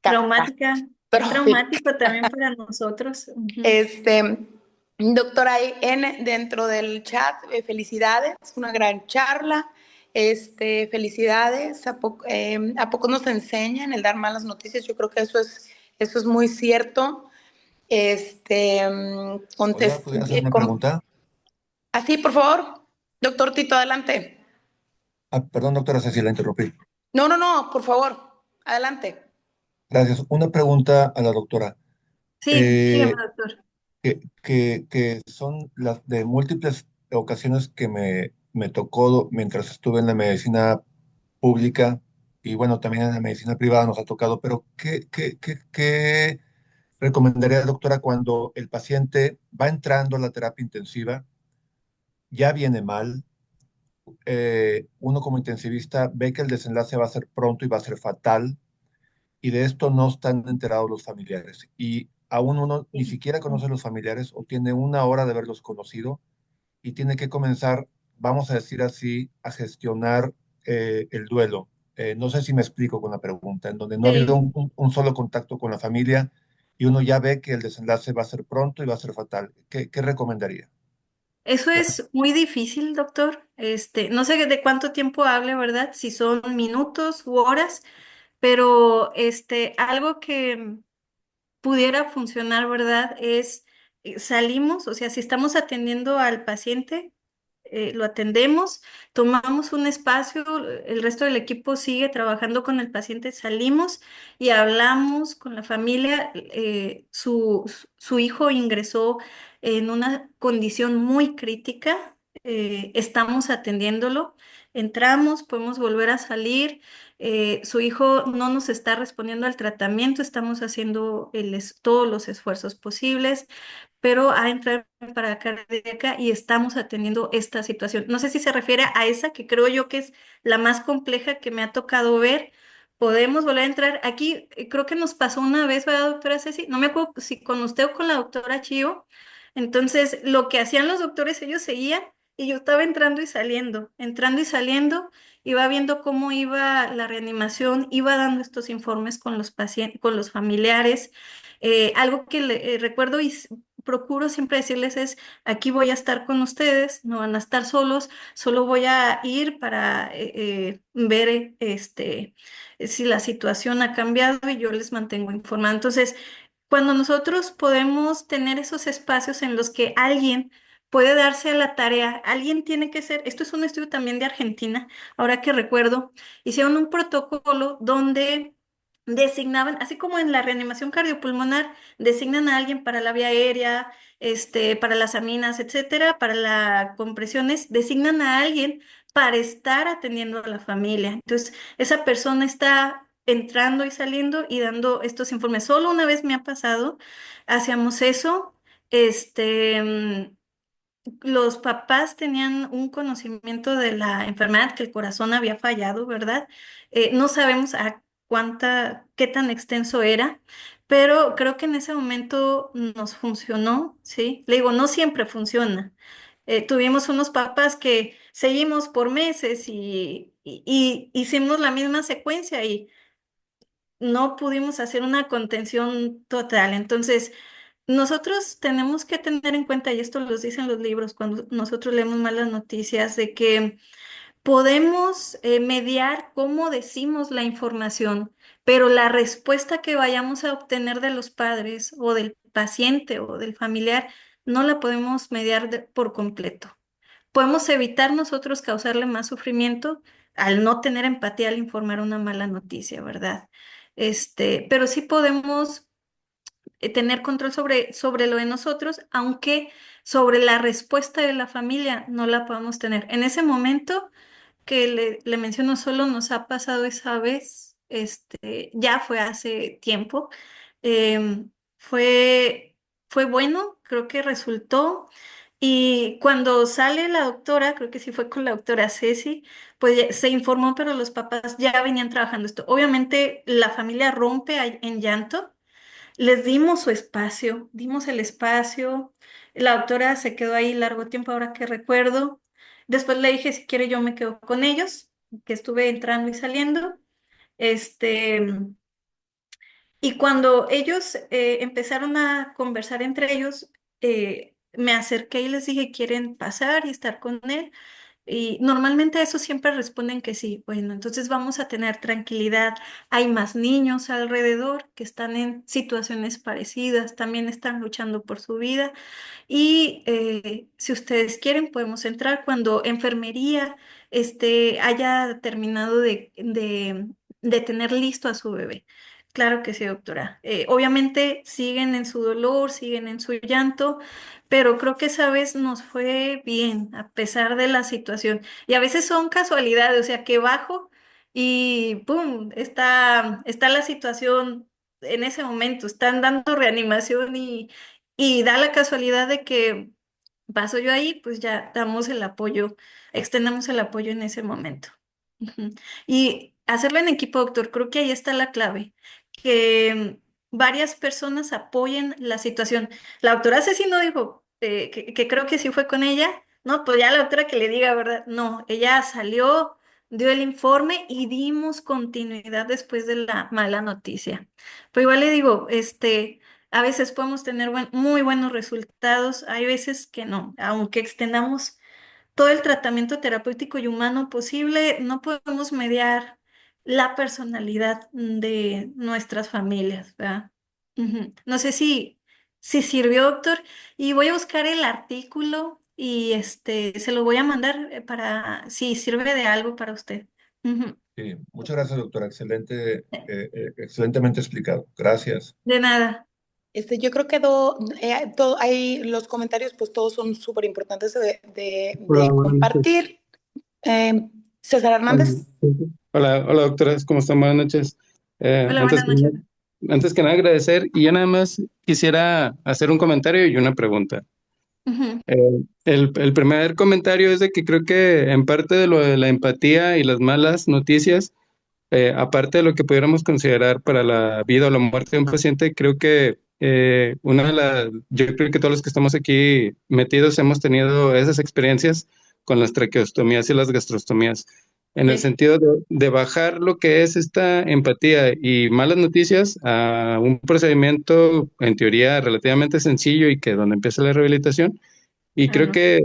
traumática, es catastrófica. traumático también para nosotros. Ujú. Este, Doctora N, dentro del chat, felicidades, una gran charla. Felicidades. ¿A poco nos enseñan el dar malas noticias? Yo creo que eso es muy cierto. Hola, ¿pudiera hacer una pregunta? Así, por favor, doctor Tito, adelante. Perdón, doctora Cecilia, la interrumpí. No, no, no, por favor, adelante. Gracias. Una pregunta a la doctora. Sí, dígame, Eh, doctor. que son las de múltiples ocasiones que me tocó mientras estuve en la medicina pública y bueno, también en la medicina privada nos ha tocado, pero ¿qué recomendaría, doctora, cuando el paciente va entrando a la terapia intensiva, ya viene mal? Uno como intensivista ve que el desenlace va a ser pronto y va a ser fatal, y de esto no están enterados los familiares. Y aún uno ni Sí. siquiera conoce a los familiares o tiene una hora de haberlos conocido y tiene que comenzar, vamos a decir así, a gestionar el duelo. No sé si me explico con la pregunta, en donde no ha habido Sí. un solo contacto con la familia y uno ya ve que el desenlace va a ser pronto y va a ser fatal. ¿Qué recomendaría? Eso Gracias. es muy difícil, doctor. No sé de cuánto tiempo hable, ¿verdad? Si son minutos u horas, pero algo que pudiera funcionar, ¿verdad? Es salimos, o sea, si estamos atendiendo al paciente, lo atendemos, tomamos un espacio, el resto del equipo sigue trabajando con el paciente, salimos y hablamos con la familia. Su hijo ingresó en una condición muy crítica, estamos atendiéndolo, entramos, podemos volver a salir. Su hijo no nos está respondiendo al tratamiento, estamos haciendo todos los esfuerzos posibles, pero ha entrado en parada cardíaca y estamos atendiendo esta situación. No sé si se refiere a esa, que creo yo que es la más compleja que me ha tocado ver. Podemos volver a entrar. Aquí creo que nos pasó una vez, ¿verdad, doctora Ceci? No me acuerdo si con usted o con la doctora Chio. Entonces, lo que hacían los doctores, ellos seguían y yo estaba entrando y saliendo, iba viendo cómo iba la reanimación, iba dando estos informes con los pacientes, con los familiares. Algo que recuerdo y procuro siempre decirles es, aquí voy a estar con ustedes, no van a estar solos, solo voy a ir para ver si la situación ha cambiado y yo les mantengo informados. Entonces, Cuando nosotros podemos tener esos espacios en los que alguien puede darse a la tarea, alguien tiene que ser, esto es un estudio también de Argentina, ahora que recuerdo, hicieron un protocolo donde designaban, así como en la reanimación cardiopulmonar, designan a alguien para la vía aérea, para las aminas, etcétera, para las compresiones, designan a alguien para estar atendiendo a la familia. Entonces, esa persona está entrando y saliendo y dando estos informes. Solo una vez me ha pasado, hacíamos eso. Este, mm, los papás tenían un conocimiento de la enfermedad, que el corazón había fallado, ¿verdad? No sabemos a qué tan extenso era, pero creo que en ese momento nos funcionó, ¿sí? Le digo, no siempre funciona. Tuvimos unos papás que seguimos por meses y hicimos la misma secuencia y no pudimos hacer una contención total. Entonces, nosotros tenemos que tener en cuenta, y esto los dicen los libros cuando nosotros leemos malas noticias, de que podemos mediar cómo decimos la información, pero la respuesta que vayamos a obtener de los padres o del paciente o del familiar no la podemos mediar por completo. Podemos evitar nosotros causarle más sufrimiento al no tener empatía al informar una mala noticia, ¿verdad? Pero sí podemos tener control sobre lo de nosotros, aunque sobre la respuesta de la familia no la podamos tener. En ese momento que le menciono solo nos ha pasado esa vez, ya fue hace tiempo, em, fue, fue bueno, creo que resultó. Y cuando sale la doctora, creo que sí fue con la doctora Ceci, pues se informó, pero los papás ya venían trabajando esto. Obviamente la familia rompe en llanto, les dimos su espacio, dimos el espacio. La doctora se quedó ahí largo tiempo, ahora que recuerdo. Después le dije, si quiere, yo me quedo con ellos, que estuve entrando y saliendo. Este, y cuando ellos empezaron a conversar entre ellos, me acerqué y les dije, ¿quieren pasar y estar con él? Y normalmente a eso siempre responden que sí. Bueno, entonces vamos a tener tranquilidad. Hay más niños alrededor que están en situaciones parecidas, también están luchando por su vida. Y si ustedes quieren, podemos entrar cuando enfermería haya terminado de tener listo a su bebé. Claro que sí, doctora. Obviamente siguen en su dolor, siguen en su llanto, pero creo que esa vez nos fue bien, a pesar de la situación. Y a veces son casualidades, o sea, que bajo y ¡pum! Está la situación en ese momento, están dando reanimación y da la casualidad de que paso yo ahí, pues ya damos el apoyo, extendemos el apoyo en ese momento. Ujú. Y hacerlo en equipo, doctor, creo que ahí está la clave, que varias personas apoyen la situación. La doctora Ceci no dijo, que creo que sí fue con ella, no, pues ya la doctora que le diga, ¿verdad? No, ella salió, dio el informe y dimos continuidad después de la mala noticia. Pero igual le digo, a veces podemos tener muy buenos resultados, hay veces que no, aunque extendamos todo el tratamiento terapéutico y humano posible, no podemos mediar la personalidad de nuestras familias, ¿verdad? Ujú. No sé si sirvió, doctor, y voy a buscar el artículo y se lo voy a mandar para si sirve de algo para usted. Ujú. Sí, muchas gracias, doctora. Excelente, excelentemente explicado. Gracias. De nada. Yo creo que hay los comentarios, pues todos son súper importantes Hola, de buenas noches. compartir. Eh, César Hola, Hernández. hola doctoras, ¿cómo están? Buenas noches. Eh, Hola, antes buenas que, noches. antes que nada agradecer y yo nada más quisiera hacer un comentario y una pregunta. Ujú. Eh, el primer comentario es de que creo que en parte de lo de la empatía y las malas noticias, aparte de lo que pudiéramos considerar para la vida o la muerte de un paciente, creo que yo creo que todos los que estamos aquí metidos hemos tenido esas experiencias con las traqueostomías y las gastrostomías, en el Sí, sentido de bajar lo que es esta empatía y malas noticias a un procedimiento en teoría relativamente sencillo y que donde empieza la rehabilitación y creo claro. que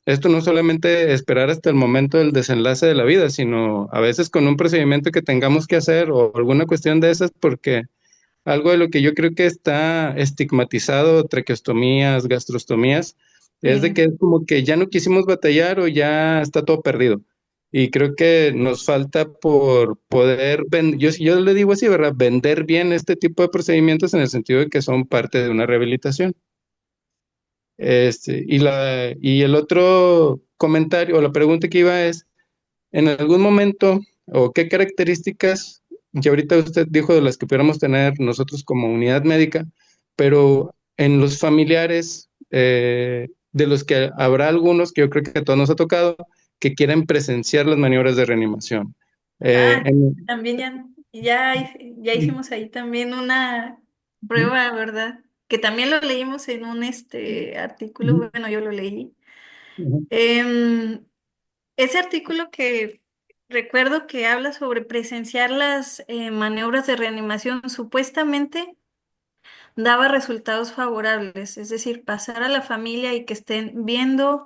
esto no solamente esperar hasta el momento del desenlace de la vida, sino a veces con un procedimiento que tengamos que hacer o alguna cuestión de esas, porque algo de lo que yo creo que está estigmatizado, traqueostomías, gastrostomías, es de Sí. que es como que ya no quisimos batallar o ya está todo perdido. Y creo que nos falta por poder vender, yo le digo así, ¿verdad? Vender bien este tipo de procedimientos en el sentido de que son parte de una rehabilitación. Y el otro comentario o la pregunta que iba es, ¿en algún momento o qué características, ya ahorita usted dijo de las que pudiéramos tener nosotros como unidad médica, pero en los familiares, de los que habrá algunos, que yo creo que a todos nos ha tocado, que quieren presenciar las maniobras de reanimación? Eh, Ah, en- también ya hicimos ahí también una prueba, ¿verdad? Que también lo leímos en un artículo, Ujú, bueno, yo lo leí. ujú, Em, Ese artículo que recuerdo que habla sobre presenciar las maniobras de reanimación, supuestamente daba resultados favorables, es decir, pasar a la familia y que estén viendo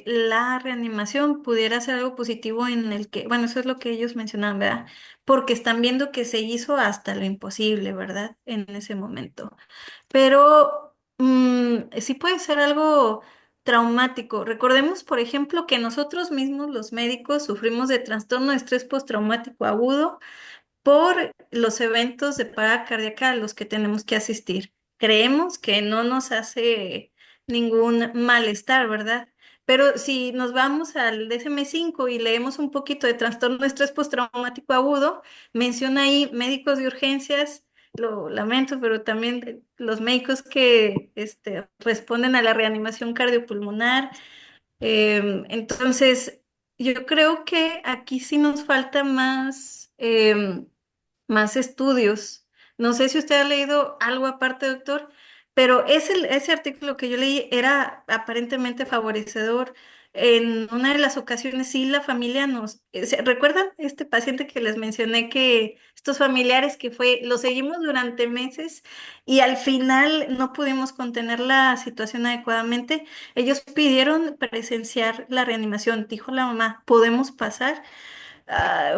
la reanimación pudiera ser algo positivo en el que, bueno, eso es lo que ellos mencionaban, ¿verdad? Porque están viendo que se hizo hasta lo imposible, ¿verdad? En ese momento. Pero sí puede ser algo traumático. Recordemos, por ejemplo, que nosotros mismos, los médicos, sufrimos de trastorno de estrés postraumático agudo por los eventos de parada cardíaca a los que tenemos que asistir. Creemos que no nos hace ningún malestar, ¿verdad? Pero si nos vamos al DSM-5 y leemos un poquito de trastorno de estrés postraumático agudo, menciona ahí médicos de urgencias, lo lamento, pero también los médicos que responden a la reanimación cardiopulmonar. Entonces, yo creo que aquí sí nos falta más estudios. No sé si usted ha leído algo aparte, doctor, pero ese artículo que yo leí era aparentemente favorecedor. En una de las ocasiones sí la familia ¿recuerdan este paciente que les mencioné que estos familiares que lo seguimos durante meses y al final no pudimos contener la situación adecuadamente? Ellos pidieron presenciar la reanimación. Dijo la mamá, ¿podemos pasar?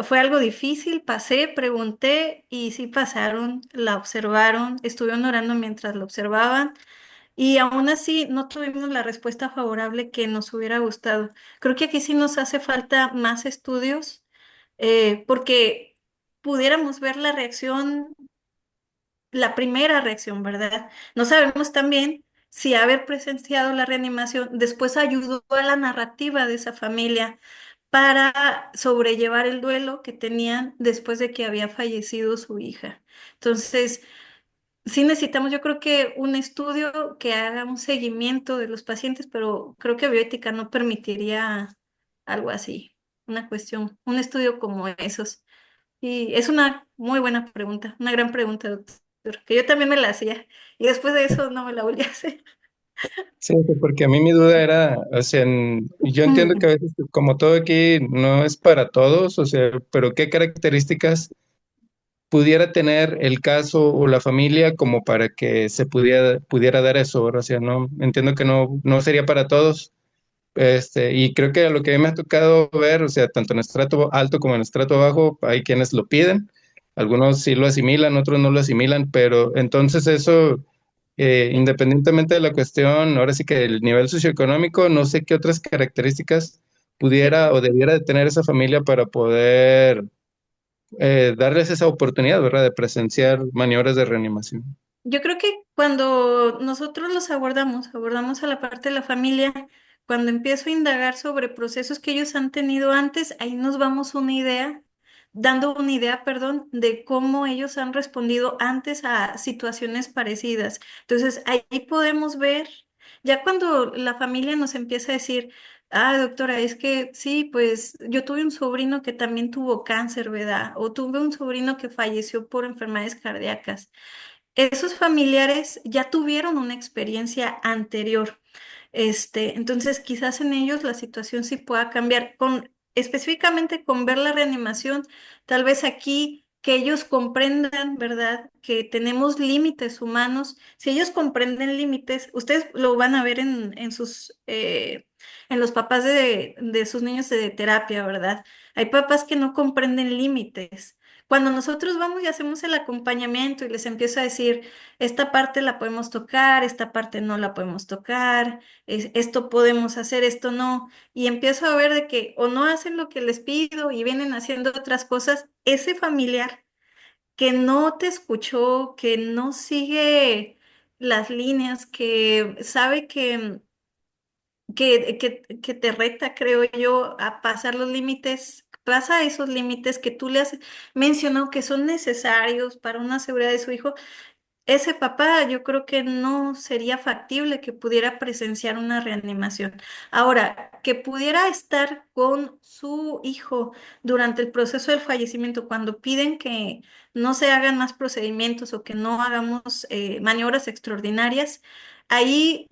Fue algo difícil, pasé, pregunté y sí pasaron, la observaron, estuvieron orando mientras la observaban y aún así no tuvimos la respuesta favorable que nos hubiera gustado. Creo que aquí sí nos hace falta más estudios porque pudiéramos ver la reacción, la primera reacción, ¿verdad? No sabemos también si haber presenciado la reanimación después ayudó a la narrativa de esa familia para sobrellevar el duelo que tenían después de que había fallecido su hija. Entonces, sí necesitamos, yo creo que un estudio que haga un seguimiento de los pacientes, pero creo que bioética no permitiría algo así, una cuestión, un estudio como esos. Y es una muy buena pregunta, una gran pregunta, doctor, que yo también me la hacía y después de eso no me la volví a hacer. sí, sí, porque a mí mi duda era, o sea, yo entiendo que a veces, como todo aquí, no es para todos, o sea, pero ¿qué características pudiera tener el caso o la familia como para que se pudiera dar eso, ¿verdad? O sea, no, entiendo que no sería para todos, y creo que a lo que a mí me ha tocado ver, o sea, tanto en estrato alto como en estrato bajo, hay quienes lo piden, algunos sí lo asimilan, otros no lo asimilan, pero entonces eso, independientemente de la cuestión, ahora sí que el nivel socioeconómico, no sé qué otras características pudiera o debiera de tener esa familia para poder darles esa oportunidad, ¿verdad?, de presenciar maniobras de reanimación. Yo creo que cuando nosotros los abordamos a la parte de la familia, cuando empiezo a indagar sobre procesos que ellos han tenido antes, ahí nos vamos dando una idea, perdón, de cómo ellos han respondido antes a situaciones parecidas. Entonces, ahí podemos ver, ya cuando la familia nos empieza a decir, doctora, es que sí, pues yo tuve un sobrino que también tuvo cáncer, ¿verdad? O tuve un sobrino que falleció por enfermedades cardíacas. Esos familiares ya tuvieron una experiencia anterior. Entonces quizás en ellos la situación sí pueda cambiar. Específicamente con ver la reanimación, tal vez aquí que ellos comprendan, ¿verdad? Que tenemos límites humanos. Si ellos comprenden límites, ustedes lo van a ver en los papás de sus niños de terapia, ¿verdad? Hay papás que no comprenden límites. Cuando nosotros vamos y hacemos el acompañamiento y les empiezo a decir, esta parte la podemos tocar, esta parte no la podemos tocar, esto podemos hacer, esto no, y empiezo a ver de que o no hacen lo que les pido y vienen haciendo otras cosas, ese familiar que no te escuchó, que no sigue las líneas, que sabe que te reta, creo yo, a pasar los límites, pasa esos límites que tú le has mencionado que son necesarios para una seguridad de su hijo, ese papá yo creo que no sería factible que pudiera presenciar una reanimación. Ahora, que pudiera estar con su hijo durante el proceso del fallecimiento, cuando piden que no se hagan más procedimientos o que no hagamos maniobras extraordinarias, ahí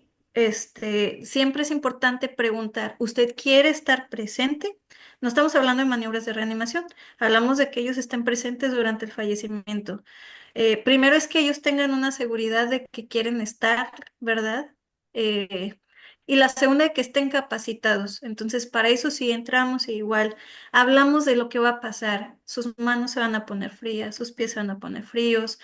siempre es importante preguntar, ¿usted quiere estar presente? No estamos hablando de maniobras de reanimación, hablamos de que ellos estén presentes durante el fallecimiento. Primero es que ellos tengan una seguridad de que quieren estar, ¿verdad? Eh, y la segunda de que estén capacitados. Entonces, para eso sí entramos e igual hablamos de lo que va a pasar. Sus manos se van a poner frías, sus pies se van a poner fríos,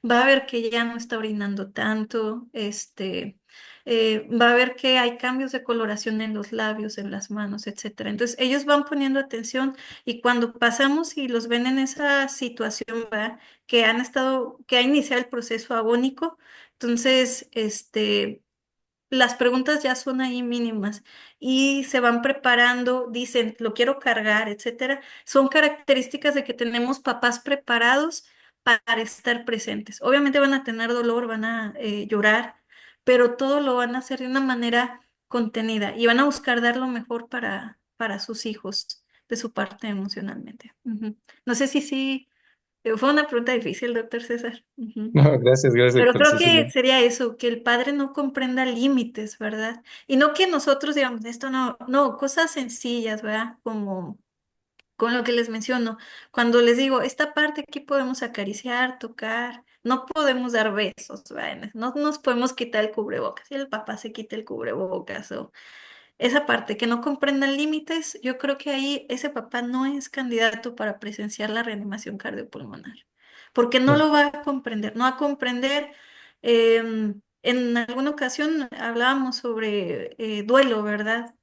va a ver que ya no está orinando tanto, va a ver que hay cambios de coloración en los labios, en las manos, etcétera. Entonces, ellos van poniendo atención y cuando pasamos y los ven en esa situación, ¿verdad? Que han estado, que ha iniciado el proceso agónico. Entonces, las preguntas ya son ahí mínimas y se van preparando, dicen, lo quiero cargar, etcétera. Son características de que tenemos papás preparados para estar presentes. Obviamente van a tener dolor, van a llorar, pero todo lo van a hacer de una manera contenida y van a buscar dar lo mejor para sus hijos de su parte emocionalmente. Ujú. No sé si sí, fue una pregunta difícil, doctor César. Ujú. No, gracias, gracias, Pero doctor creo que Cecilia. sería eso, que el padre no comprenda límites, ¿verdad? Y no que nosotros digamos, esto no, no, cosas sencillas, ¿verdad? Como con lo que les menciono, cuando les digo, esta parte aquí podemos acariciar, tocar, no podemos dar besos, ¿verdad? No nos podemos quitar el cubrebocas, y el papá se quita el cubrebocas, o esa parte, que no comprendan límites, yo creo que ahí ese papá no es candidato para presenciar la reanimación cardiopulmonar, porque no No, lo va a comprender, no va a comprender. En alguna ocasión hablábamos sobre duelo, ¿verdad?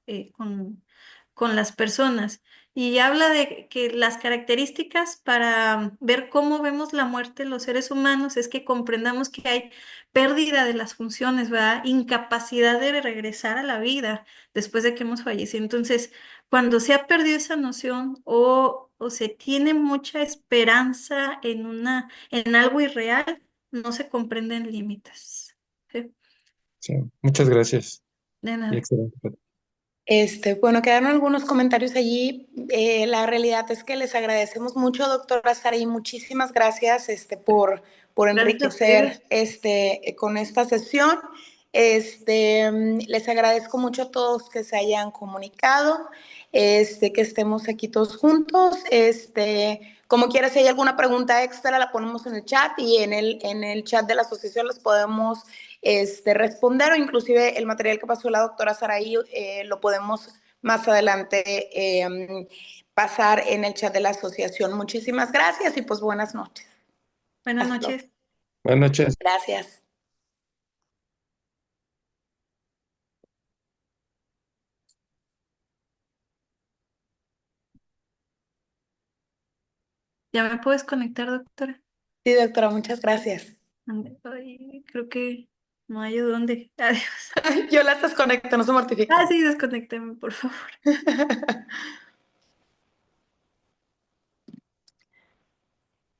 Con las personas. Y habla de que las características para ver cómo vemos la muerte de los seres humanos es que comprendamos que hay pérdida de las funciones, ¿verdad? Incapacidad de regresar a la vida después de que hemos fallecido. Entonces, cuando se ha perdido esa noción o se tiene mucha esperanza en algo irreal, no se comprenden límites. ¿Sí? sí, muchas gracias De y nada. excelente. Bueno, quedaron algunos comentarios allí. La realidad es que les agradecemos mucho, doctora Saraí, muchísimas gracias por Gracias a ustedes. enriquecer con esta sesión. Les agradezco mucho a todos que se hayan comunicado, que estemos aquí todos juntos. Como quiera, si hay alguna pregunta extra, la ponemos en el chat y en el chat de la asociación les podemos responder o inclusive el material que pasó la doctora Saraí lo podemos más adelante pasar en el chat de la asociación. Muchísimas gracias y pues buenas noches. Buenas Hasta luego. noches. Buenas noches. Gracias. ¿Ya me puedes conectar, doctora? Sí, doctora, muchas gracias. Ay, creo que no hay dónde. Adiós. Yo las desconecto, no se mortifique. Ah, sí, desconécteme, por favor.